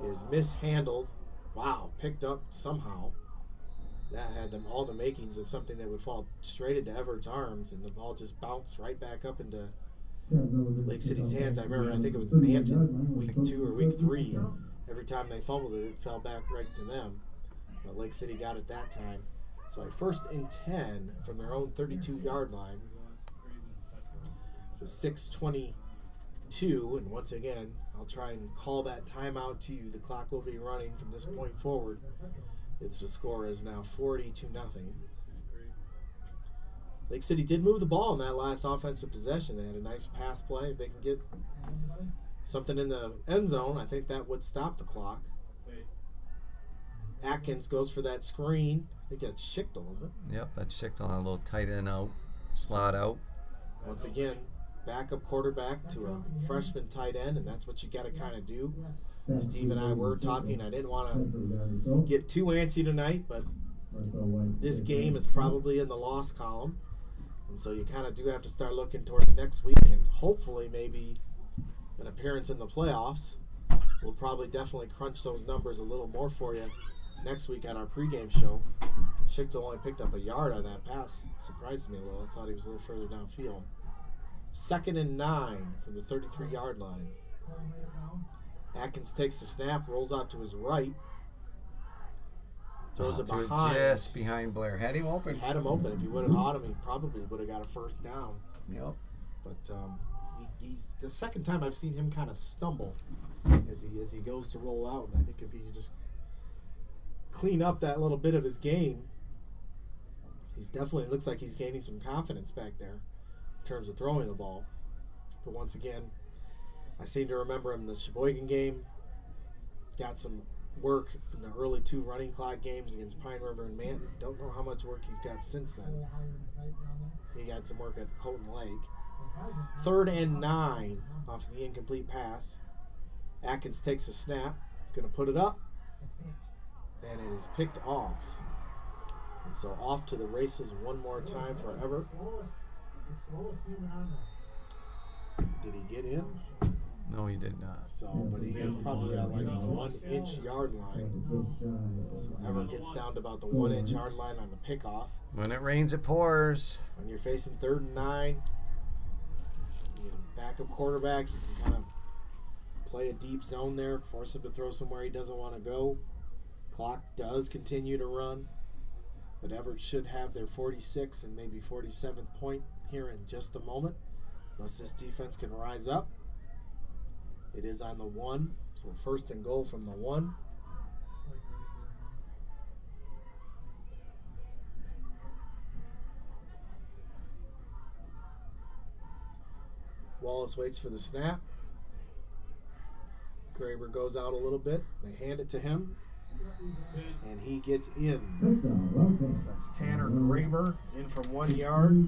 is mishandled. Wow, picked up somehow. That had them all the makings of something that would fall straight into Everett's arms, and the ball just bounced right back up into Lake City's hands. I remember, I think it was Manton, week 2 or week 3. Every time they fumbled it, it fell back right to them. But Lake City got it that time. So a 1st and 10 from their own 32-yard line. With 6:22, and once again, I'll try and call that timeout to you. The clock will be running from this point forward. The score is now 40-0. Lake City did move the ball in that last offensive possession. They had a nice pass play. If they can get something in the end zone, I think that would stop the clock. Atkins goes for that screen. I think that's Schichtel, is it? Yep, that's Schichtel on a little tight end out, slot out. Once again, backup quarterback to a freshman tight end, and that's what you got to kind of do. Steve and I were talking. I didn't want to get too antsy tonight, but this game is probably in the loss column, and so you kind of do have to start looking towards next week, and hopefully maybe an appearance in the playoffs. We'll probably definitely crunch those numbers a little more for you next week on our pregame show. Schichtel only picked up a yard on that pass. Surprised me a little. I thought he was a little further downfield. 2nd and 9 from the 33-yard line. Atkins takes the snap, rolls out to his right, throws it behind. Just behind Blair. Had him open. Had him open. If he would have caught him, he probably would have got a 1st down. Yep. But he's the second time I've seen him kind of stumble as he goes to roll out. And I think if he could just clean up that little bit of his game, he's definitely looks like he's gaining some confidence back there in terms of throwing the ball. But once again, I seem to remember him in the Sheboygan game. Got some work in the early 2 running clock games against Pine River and Manton. Don't know how much work he's got since then. He got some work at Houghton Lake. 3rd and 9 off the incomplete pass. Atkins takes a snap. He's going to put it up. And it is picked off. And so off to the races one more time for Everett. Did he get in? No, he did not. So, but he is probably on like the 1-inch yard line. So Everett gets down to about the 1-inch yard line on the pickoff. When it rains, it pours. When you're facing 3rd and 9, backup quarterback, you can kind of play a deep zone there, force him to throw somewhere he doesn't want to go. Clock does continue to run, but Everett should have their 46th and maybe 47th point here in just a moment, unless this defense can rise up. It is on the 1, so 1st and goal from the 1. Wallace waits for the snap. Graber goes out a little bit. They hand it to him, and he gets in. So that's Tanner Graber in from 1 yard,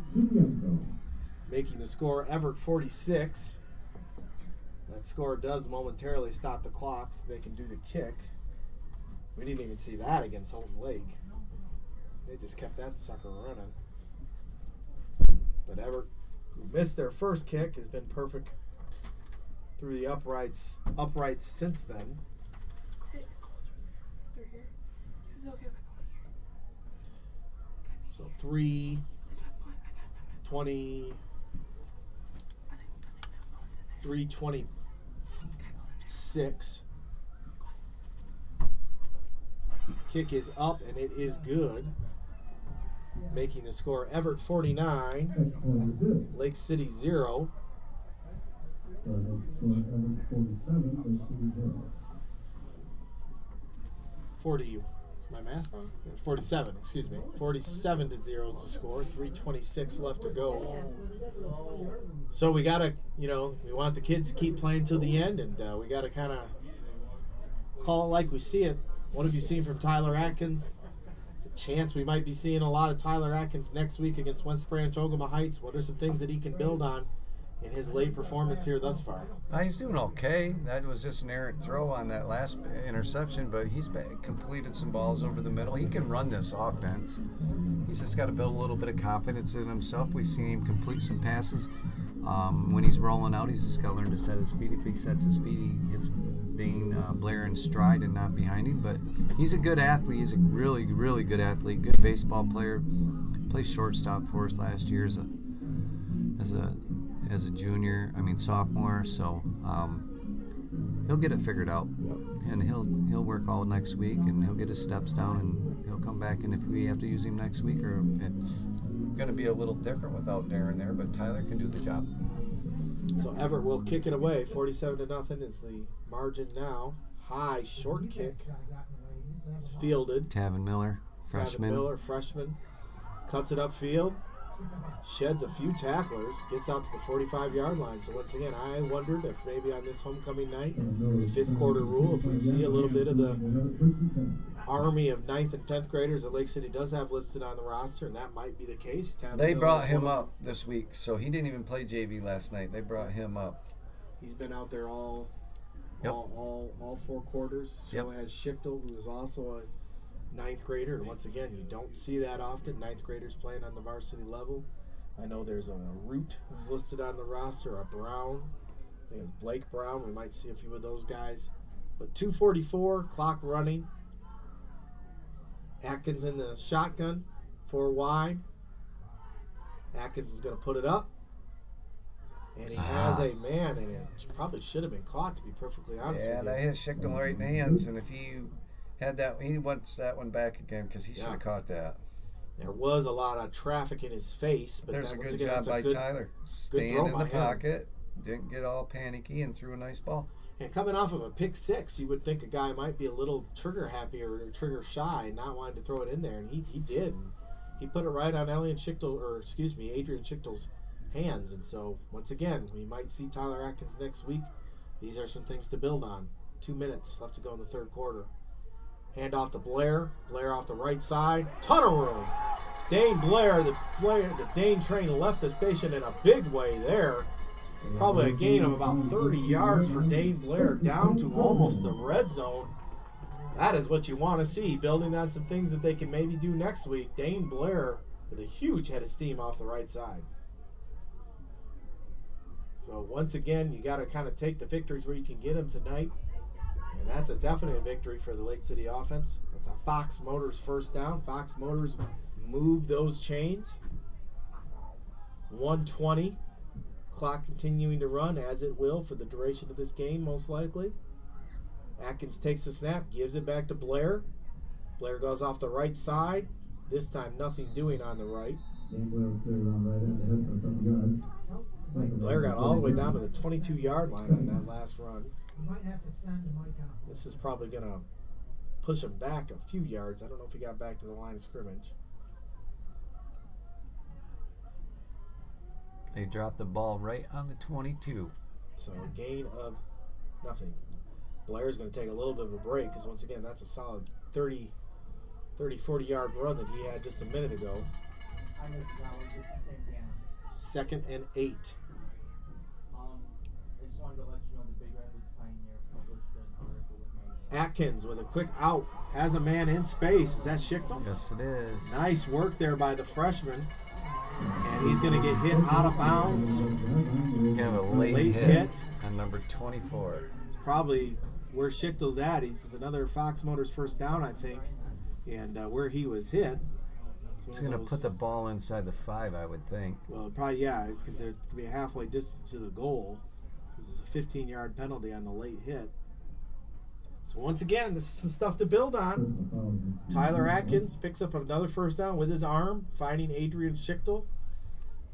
making the score Everett 46. That score does momentarily stop the clock so they can do the kick. We didn't even see that against Houghton Lake. They just kept that sucker running. But Everett, who missed their first kick, has been perfect through the uprights since then. So 3:26. Kick is up and it is good, making the score Everett 49, Lake City 0. So that's score Everett 47, Lake City 0. 40, my math wrong? 47, excuse me. 47-0 is the score. 3:26 left to go. So we got to, we want the kids to keep playing till the end, and we got to kind of call it like we see it. What have you seen from Tyler Atkins? It's a chance we might be seeing a lot of Tyler Atkins next week against West Branch Ogama Heights. What are some things that he can build on in his late performance here thus far? He's doing okay. That was just an errant throw on that last interception, but he's completed some balls over the middle. He can run this offense. He's just got to build a little bit of confidence in himself. We've seen him complete some passes. When he's rolling out, he's just got to learn to set his feet. If he sets his feet, he gets Dane Blair in stride and not behind him. But he's a good athlete. He's a really, really good athlete. Good baseball player. Played shortstop for us last year as a junior. Sophomore. So he'll get it figured out, and he'll work all next week, and he'll get his steps down, and he'll come back. And if we have to use him next week, or it's going to be a little different without Darren there, but Tyler can do the job. So Everett will kick it away. 47-0 is the margin now. High short kick. It's fielded. Tavin Miller, freshman. Freshman. Cuts it upfield. Sheds a few tacklers. Gets out to the 45-yard line. So once again, I wondered if maybe on this homecoming night, the fifth quarter rule, if we see a little bit of the army of 9th and 10th graders that Lake City does have listed on the roster, and that might be the case. They brought him up this week, so he didn't even play JV last night. They brought him up. He's been out there all 4 quarters. Yep. So has Schichtel, who is also a 9th grader, and once again, you don't see that often. 9th graders playing on the varsity level. I know there's a Root who's listed on the roster, a Brown. I think it's Blake Brown. We might see a few of those guys. But 2:44, clock running. Atkins in the shotgun, 4 wide. Atkins is going to put it up. And he has a man, and it probably should have been caught, to be perfectly honest with you. Yeah, that hit Schichtel right in the hands, and if he had that, he wants that one back again because he should have caught that. There was a lot of traffic in his face. But there's that, a good once again, job by good, Tyler. Good Staying in the pocket, didn't get all panicky, and threw a nice ball. And coming off of a pick 6, you would think a guy might be a little trigger happy or trigger shy and not wanting to throw it in there, and he did. He put it right on Adrian Schichtel's hands. And so, once again, we might see Tyler Atkins next week. These are some things to build on. 2 minutes left to go in the third quarter. Hand off to Blair. Blair off the right side. Ton of room. Dane Blair, the Dane train left the station in a big way there. Probably a gain of about 30 yards for Dane Blair down to almost the red zone. That is what you want to see, building on some things that they can maybe do next week. Dane Blair with a huge head of steam off the right side. So once again, you got to kind of take the victories where you can get them tonight. And that's a definite victory for the Lake City offense. That's a Fox Motors first down. Fox Motors moved those chains. 1:20. Clock continuing to run, as it will for the duration of this game, most likely. Atkins takes the snap, gives it back to Blair. Blair goes off the right side. This time, nothing doing on the right. Blair got all the way down to the 22-yard line on that last run. This is probably going to push him back a few yards. I don't know if he got back to the line of scrimmage. They dropped the ball right on the 22. So a gain of nothing. Blair's going to take a little bit of a break because, once again, that's a solid 30, 40-yard run that he had just a minute ago. 2nd and 8. I just wanted to let you know the Big Rapids Pioneer published an article with my name. Atkins with a quick out. Has a man in space. Is that Schichtel? Yes, it is. Nice work there by the freshman. And he's going to get hit out of bounds. Kind of a late hit on number 24. It's probably where Schichtel's at. He's another Fox Motors first down, I think. And where he was hit. He's going to put the ball inside the 5, I would think. Well, probably, yeah, because there could be a halfway distance to the goal. Because it's a 15-yard penalty on the late hit. So once again, this is some stuff to build on. Tyler Atkins picks up another first down with his arm, finding Adrian Schichtel.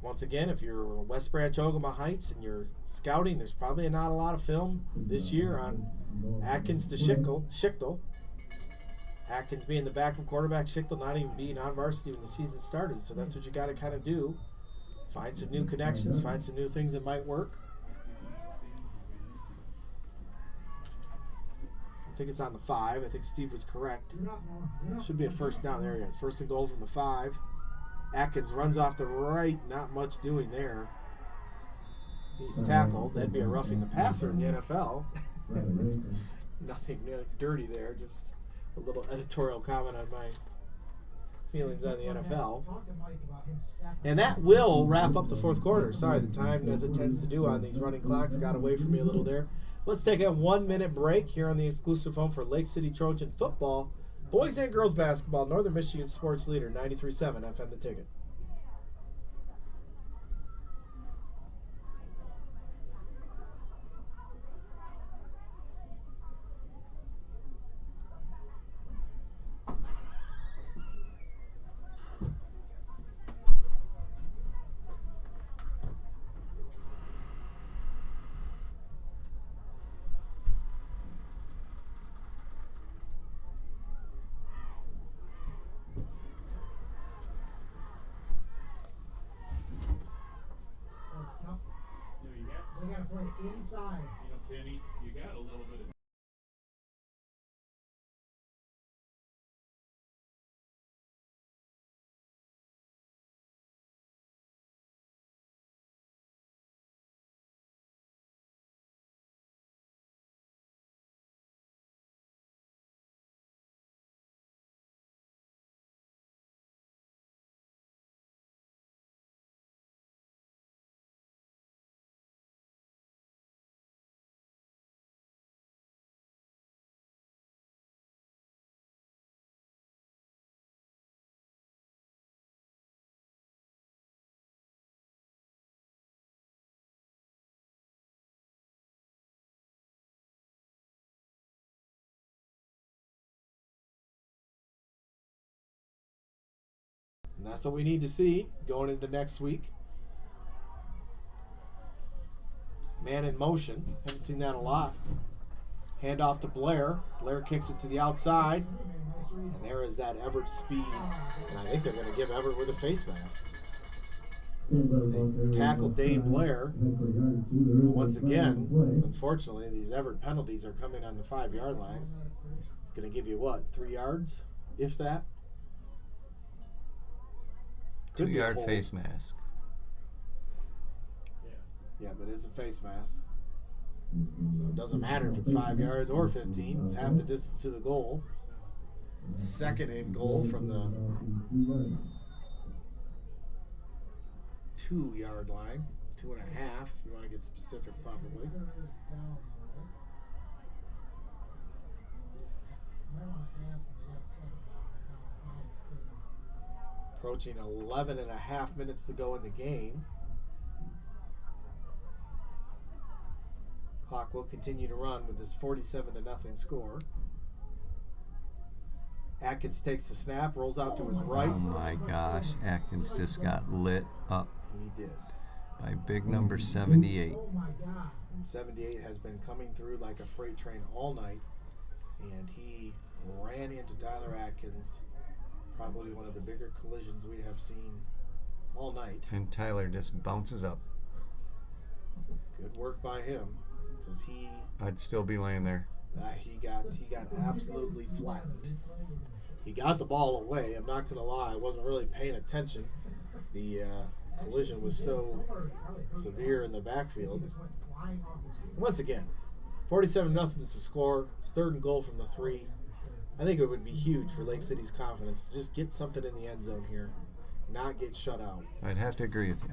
Once again, if you're West Branch Ogama Heights and you're scouting, there's probably not a lot of film this year on Atkins to Schichtel. Atkins being the backup quarterback, Schichtel not even being on varsity when the season started. So that's what you got to kind of do. Find some new connections, find some new things that might work. I think it's on the 5. I think Steve was correct. Should be a first down. There he is. First and goal from the 5. Atkins runs off the right. Not much doing there. He's tackled. That'd be a roughing the passer in the NFL. Nothing dirty there. Just a little editorial comment on my feelings on the NFL. And that will wrap up the fourth quarter. Sorry, the time, as it tends to do on these running clocks, got away from me a little there. Let's take a 1-minute break here on the exclusive home for Lake City Trojan football, boys and girls basketball, Northern Michigan sports leader, 93.7 FM The Ticket. We gotta play inside. Kenny, you got a little bit of And that's what we need to see going into next week. Man in motion. Haven't seen that a lot. Hand off to Blair. Blair kicks it to the outside. And there is that Everett speed. And I think they're going to give Everett with a face mask. They tackled Dane Blair. But once again, unfortunately, these Everett penalties are coming on the 5-yard line. It's going to give you what, 3 yards, if that? 2-yard face mask. Yeah, but it's a face mask. So it doesn't matter if it's 5 yards or 15. It's half the distance to the goal. Second and goal from the 2-yard line. 2.5 if you want to get specific, probably. Approaching 11 and a half minutes to go in the game. Clock will continue to run with this 47-0 score. Atkins takes the snap, rolls out to his right. Oh my gosh, Atkins just got lit up. He did. By big number 78. And 78 has been coming through like a freight train all night. And he ran into Tyler Atkins. Probably one of the bigger collisions we have seen all night. And Tyler just bounces up. Good work by him, because I'd still be laying there. He got absolutely flattened. He got the ball away. I'm not gonna lie, I wasn't really paying attention. The collision was so severe in the backfield. Once again, 47-0 is the score. It's 3rd and goal from the 3. I think it would be huge for Lake City's confidence to just get something in the end zone here, not get shut out. I'd have to agree with you.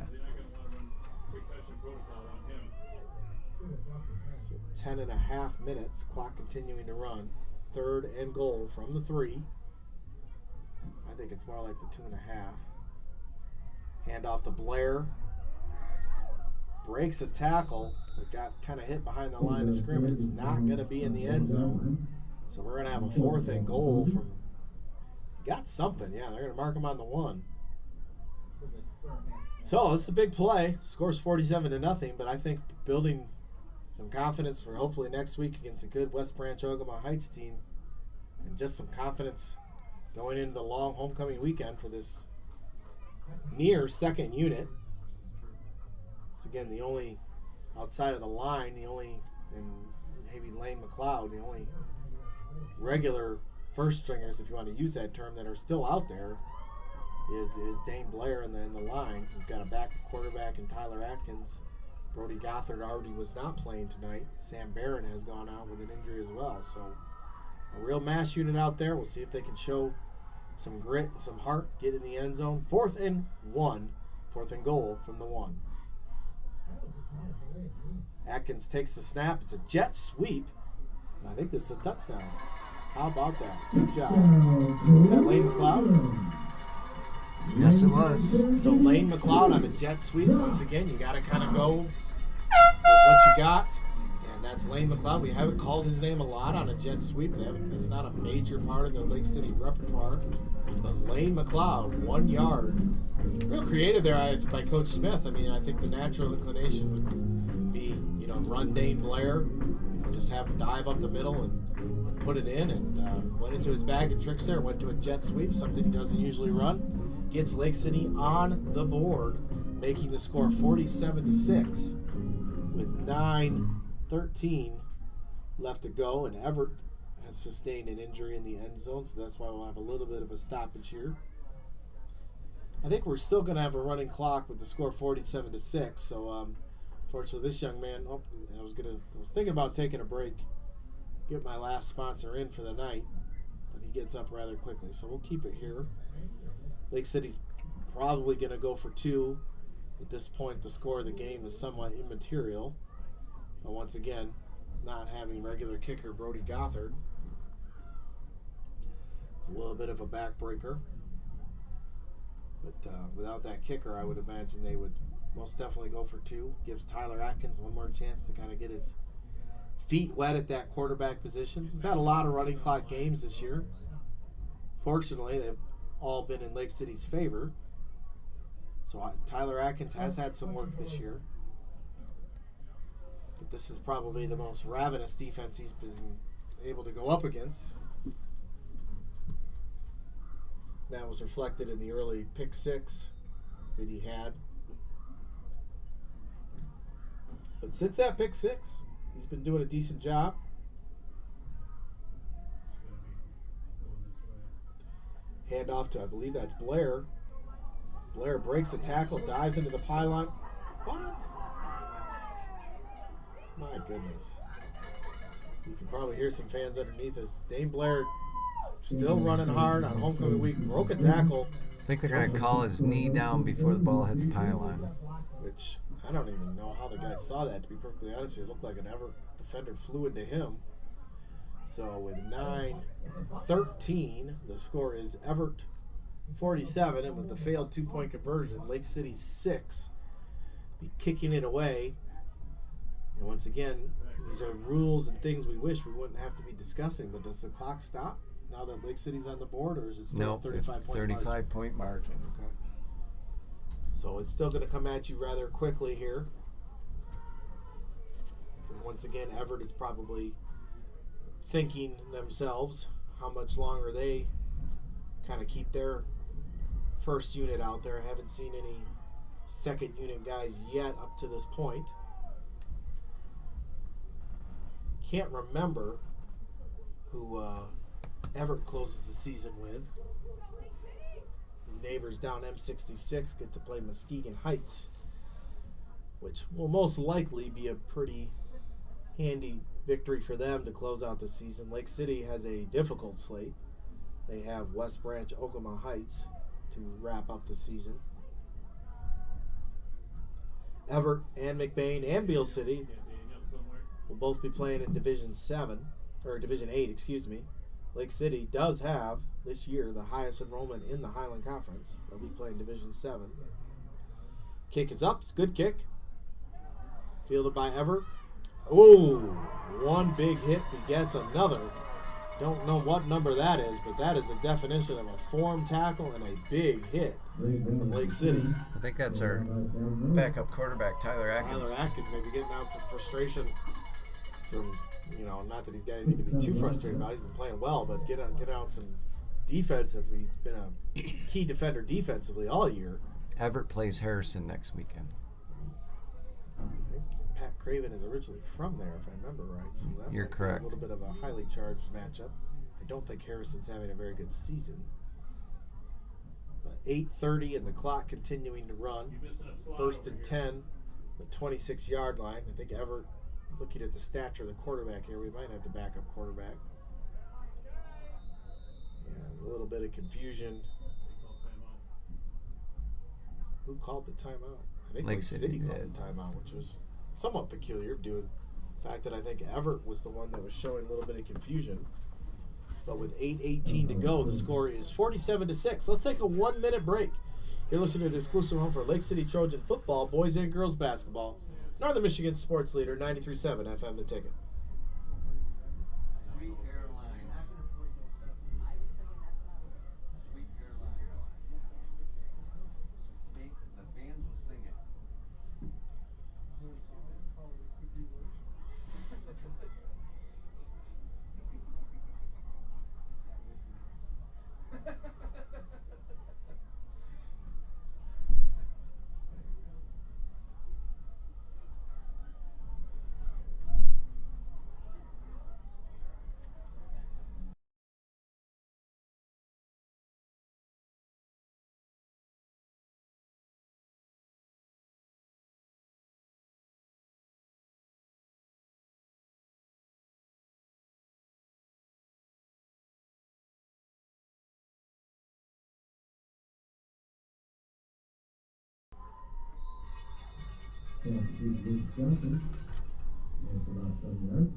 So 10.5 minutes, clock continuing to run. 3rd and goal from the 3. I think it's more like the 2.5. Hand off to Blair. Breaks a tackle, but got kind of hit behind the line of scrimmage. Not going to be in the end zone. So we're going to have a 4th and goal from... He got something, yeah. They're going to mark him on the 1. So it's a big play. Score's 47-0, but I think building some confidence for hopefully next week against a good West Branch Ogama Heights team, and just some confidence going into the long homecoming weekend for this near second unit. It's again the only outside of the line, and maybe Lane McLeod, the only regular first stringers, if you want to use that term, that are still out there is Dane Blair in the line. We've got a backup quarterback in Tyler Atkins. Brody Gothard already was not playing tonight. Sam Barron has gone out with an injury as well. So a real mass unit out there. We'll see if they can show some grit and some heart, get in the end zone. 4th and 1, 4th and goal from the 1. Atkins takes the snap. It's a jet sweep. I think this is a touchdown. How about that? Good job. Is that Lane McLeod? Yes, it was. So Lane McLeod on a jet sweep. Once again, you got to kind of go with what you got. And that's Lane McLeod. We haven't called his name a lot on a jet sweep. It's not a major part of the Lake City repertoire. But Lane McLeod, 1 yard. Real creative there by Coach Smith. I mean, I think the natural inclination would be, run Dane Blair. Just have him dive up the middle and put it in. And went into his bag of tricks there. Went to a jet sweep, something he doesn't usually run. Gets Lake City on the board, making the score 47-6 with 9:13 left to go. And Everett has sustained an injury in the end zone, so that's why we'll have a little bit of a stoppage here. I think we're still going to have a running clock with the score 47-6. So, fortunately, this young man. I was thinking about taking a break, get my last sponsor in for the night, but he gets up rather quickly, so we'll keep it here. Lake City's probably going to go for 2. At this point, the score of the game is somewhat immaterial, but once again, not having regular kicker Brody Gothard. It's a little bit of a backbreaker. But without that kicker, I would imagine they would most definitely go for 2. Gives Tyler Atkins one more chance to kind of get his feet wet at that quarterback position. We've had a lot of running clock games this year. Fortunately, they've all been in Lake City's favor. So Tyler Atkins has had some work this year. But this is probably the most ravenous defense he's been able to go up against. That was reflected in the early pick 6 that he had. But since that pick 6, he's been doing a decent job. Hand off to, I believe that's Blair. Blair breaks a tackle, dives into the pylon. What? My goodness. You can probably hear some fans underneath us. Dane Blair still running hard on homecoming week. Broke a tackle. I think they're going to call his knee down before the ball hit the pylon. Which, I don't even know how the guy saw that, to be perfectly honest with you. It looked like an Everett defender flew into him. So with 9:13, the score is Everett 47, and with the failed 2-point conversion, Lake City 6. Be kicking it away. And once again, these are rules and things we wish we wouldn't have to be discussing, but does the clock stop now that Lake City's on the board, or is it still a 35-point margin? Okay. So it's still going to come at you rather quickly here. And once again, Everett is probably thinking themselves how much longer they kind of keep their first unit out there. I haven't seen any second unit guys yet up to this point. Can't remember who Everett closes the season with. Neighbors down M66 get to play Muskegon Heights, which will most likely be a pretty handy victory for them to close out the season. Lake City has a difficult slate. They have West Branch, Oklahoma Heights to wrap up the season. Everett and McBain and Beale City will both be playing in Division 8, excuse me. Lake City does have, this year, the highest enrollment in the Highland Conference. They'll be playing Division 7. Kick is up. It's a good kick. Fielded by Everett. Oh, one big hit begets another. Don't know what number that is, but that is the definition of a form tackle and a big hit from Lake City. I think that's our backup quarterback, Tyler Atkins. Tyler Atkins maybe getting out some frustration from, not that he's got anything to be too frustrated about. He's been playing well, but get out some defensive. He's been a key defender defensively all year. Everett plays Harrison next weekend. Pat Craven is originally from there, if I remember right. So that You're might correct. Be a little bit of a highly charged matchup. I don't think Harrison's having a very good season. But 8:30 and the clock continuing to run. First and 10, the 26-yard line. I think Everett, looking at the stature of the quarterback here, we might have the backup quarterback. And a little bit of confusion who called the timeout? I think Lake Lake City City called did. the timeout, which was somewhat peculiar due to the fact that I think Everett was the one that was showing a little bit of confusion. But with 8:18 to go, the score is 47-6. Let's take a 1-minute break. You're listening to the exclusive home for Lake City Trojan football, boys and girls basketball. Northern Michigan sports leader, 93.7 FM The Ticket. Pass to Lucas Johnson. And for about 7 yards.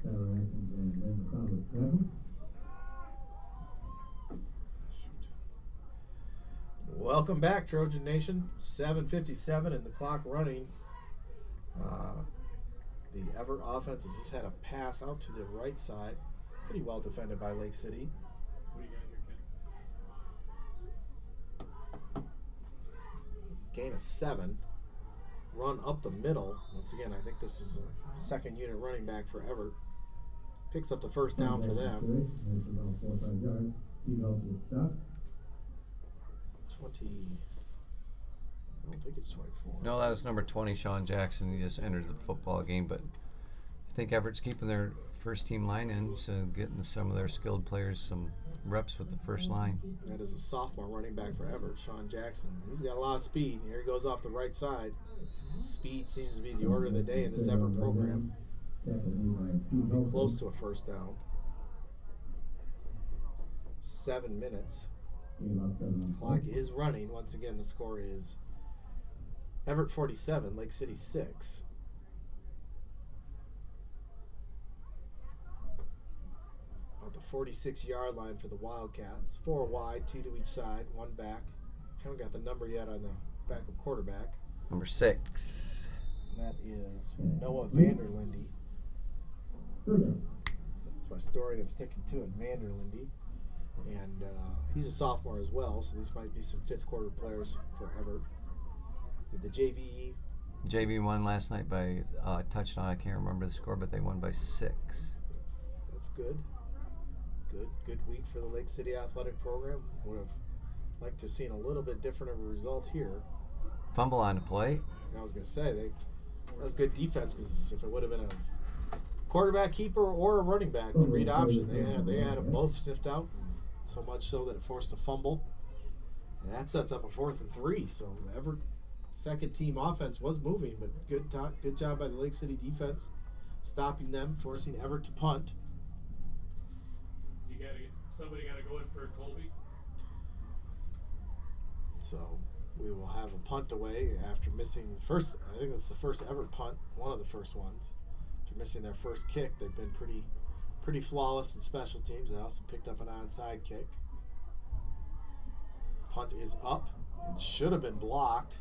Tyler Atkins and Ben McCall with tackle. Welcome back, Trojan Nation. 7:57 and the clock running. The Everett offense has just had a pass out to the right side. Pretty well defended by Lake City. What do you got here, Ken? Gain of 7. Run up the middle. Once again, I think this is a second unit running back for Everett. Picks up the first down for them. And for about 4 or 5 yards. He also with stop. 20. I don't think it's 24. No, that was number 20, Sean Jackson. He just entered the football game, but I think Everett's keeping their first team line in, so getting some of their skilled players some reps with the first line. That is a sophomore running back for Everett, Sean Jackson. He's got a lot of speed. Here he goes off the right side. Speed seems to be the order of the day in this Everett program. Be close to a first down. 7 minutes. Clock is running. Once again, the score is Everett 47, Lake City 6. About the 46-yard line for the Wildcats. 4 wide, 2 to each side, 1 back. Haven't got the number yet on the backup quarterback. Number 6. That is Noah Vanderlinde. That's my story, and I'm sticking to it, Vanderlinde. And he's a sophomore as well, so these might be some fifth-quarter players for Everett. Did the JV won last night by a touchdown. I can't remember the score, but they won by 6. That's good. Good week for the Lake City athletic program. Would have liked to have seen a little bit different of a result here. Fumble on the play. I was going to say, that was good defense, because if it would have been a quarterback keeper or a running back, the read option, they had them both sniffed out, so much so that it forced a fumble. And that sets up a 4th and 3, so Everett second team offense was moving, but good job by the Lake City defense stopping them, forcing Everett to punt. Somebody got to go in for Colby. So we will have a punt away after missing the first. I think it's the first Everett punt, one of the first ones. After missing their first kick, they've been pretty flawless in special teams. They also picked up an onside kick. Punt is up and should have been blocked.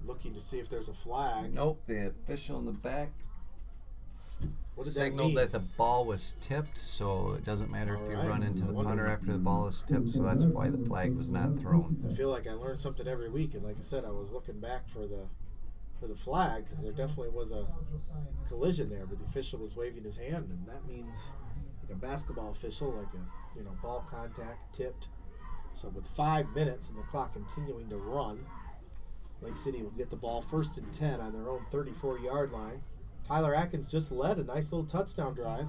Looking to see if there's a flag. Nope, the official in the back What did signaled that mean? that the ball was tipped, so it doesn't matter if you All right. run into the punter after the ball is tipped, so that's why the flag was not thrown. I feel like I learn something every week, and like I said, I was looking back for the flag, because there definitely was a collision there, but the official was waving his hand, and that means like a basketball official, like a ball contact tipped. So with 5 minutes and the clock continuing to run, Lake City will get the ball 1st and 10 on their own 34-yard line. Tyler Atkins just led a nice little touchdown drive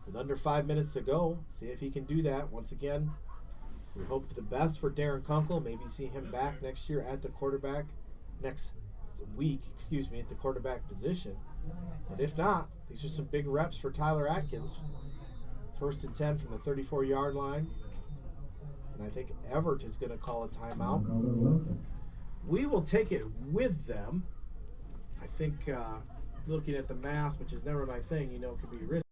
with under 5 minutes to go. See if he can do that. Once again, we hope for the best for Darren Kunkel. Maybe see him back next week at the quarterback position. But if not, these are some big reps for Tyler Atkins. 1st and 10 from the 34-yard line. And I think Everett is going to call a timeout. Called on Wildcats. We will take it with them. I think looking at the math, which is never my thing, could be risky.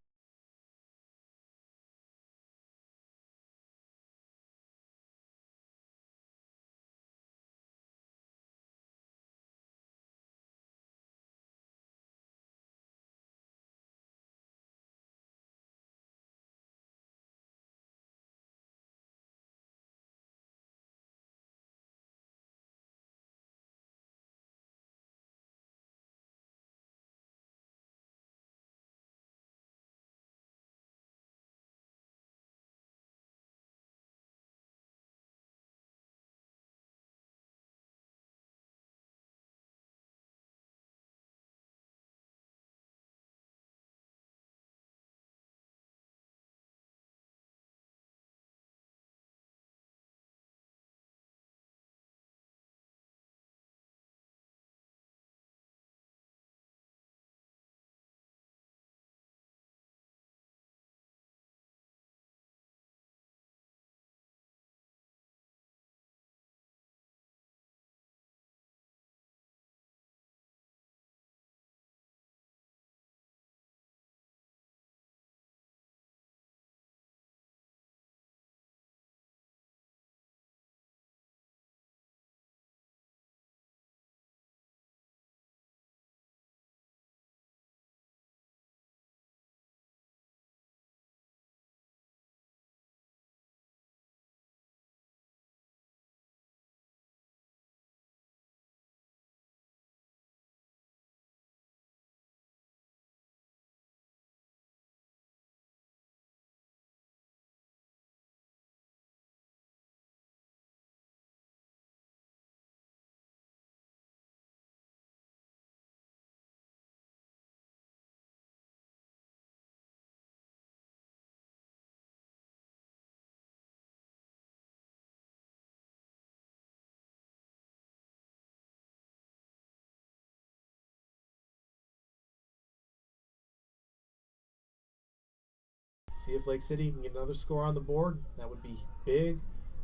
See if Lake City can get another score on the board. That would be big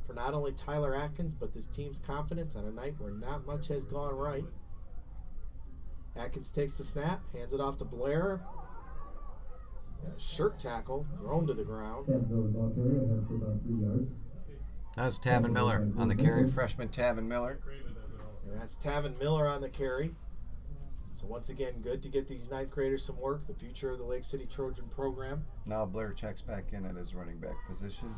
for not only Tyler Atkins, but this team's confidence on a night where not much has gone right. Atkins takes the snap, hands it off to Blair. And a shirt tackle thrown to the ground. Tapped the ball carrier ahead for about 3 yards. That's Tavin Miller on the carry, freshman Tavin Miller. And that's Tavin Miller on the carry. So once again, good to get these ninth graders some work, the future of the Lake City Trojan program. Now Blair checks back in at his running back position.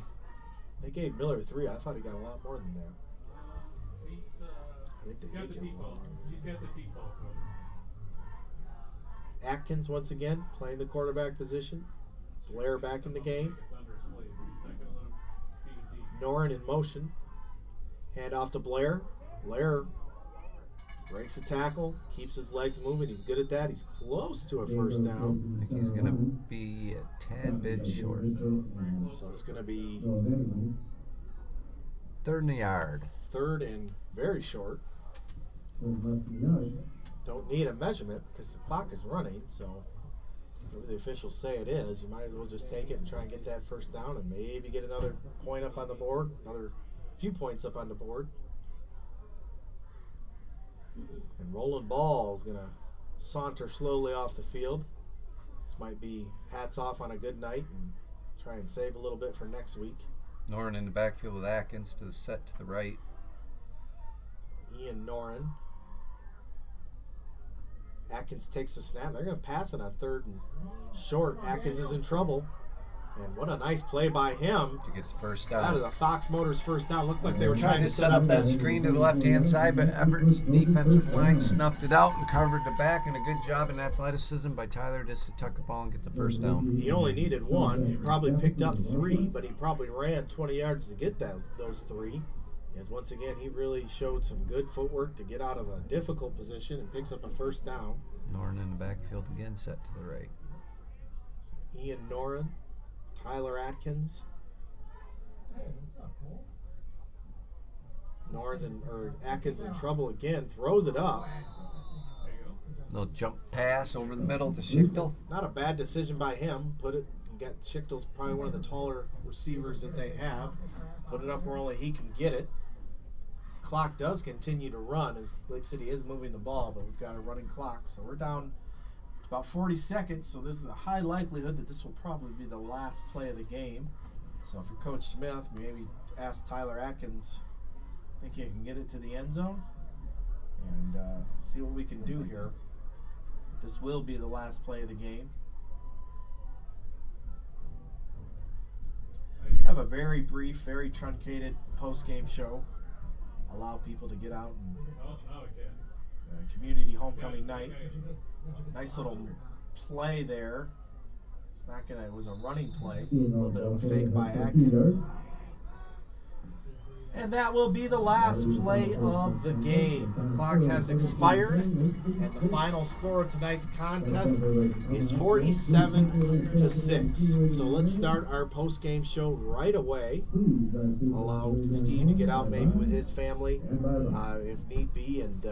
They gave Miller 3. I thought he got a lot more than that. I think they He's got did the give him deep a lot ball. more. He's got the deep ball covered. Atkins once again playing the quarterback position. Blair back in the game. Thunder's played. He's not going to let him beat it deep. Noren in motion. Hand off to Blair. Blair breaks the tackle, keeps his legs moving. He's good at that. He's close to a first down. I think he's going to be a tad bit short. So it's going to be Third and a yard. third and very short. Don't need a measurement because the clock is running. So whatever the officials say it is, you might as well just take it and try and get that first down and maybe get another point up on the board, another few points up on the board. And Roland Ball is going to saunter slowly off the field. This might be hats off on a good night and try and save a little bit for next week. Noren in the backfield with Atkins to the set to the right. Ian Noren. Atkins takes the snap. They're going to pass it on third and short. Atkins is in trouble. And what a nice play by him. To get the first That down. is a Fox Motors first down. Looked like they were Tried to set up that screen to the left-hand side, but Everett's defensive line snuffed it out and covered the back, and a good job in athleticism by Tyler just to tuck the ball and get the first down. He only needed one. He probably picked up 3, but he probably ran 20 yards to get those 3. As once again, he really showed some good footwork to get out of a difficult position and picks up a first down. Noren in the backfield again, set to the right. Ian Noren, Tyler Atkins. Atkins in trouble again, throws it up. Little jump pass over the middle to Schichtel. Not a bad decision by him. Schichtel's probably one of the taller receivers that they have. Put it up where only he can get it. Clock does continue to run as Lake City is moving the ball, but we've got a running clock. So we're down about 40 seconds, so this is a high likelihood that this will probably be the last play of the game. So if you're Coach Smith, maybe ask Tyler Atkins, think you can get it to the end zone? And see what we can do here. This will be the last play of the game. Have a very brief, very truncated post-game show. Allow people to get out and community homecoming night. Nice little play there. It's not gonna. It was a running play. A little bit of a fake by Atkins. And that will be the last play of the game. The clock has expired, and the final score of tonight's contest is 47-6. So let's start our post-game show right away. Allow Steve to get out maybe with his family if need be, and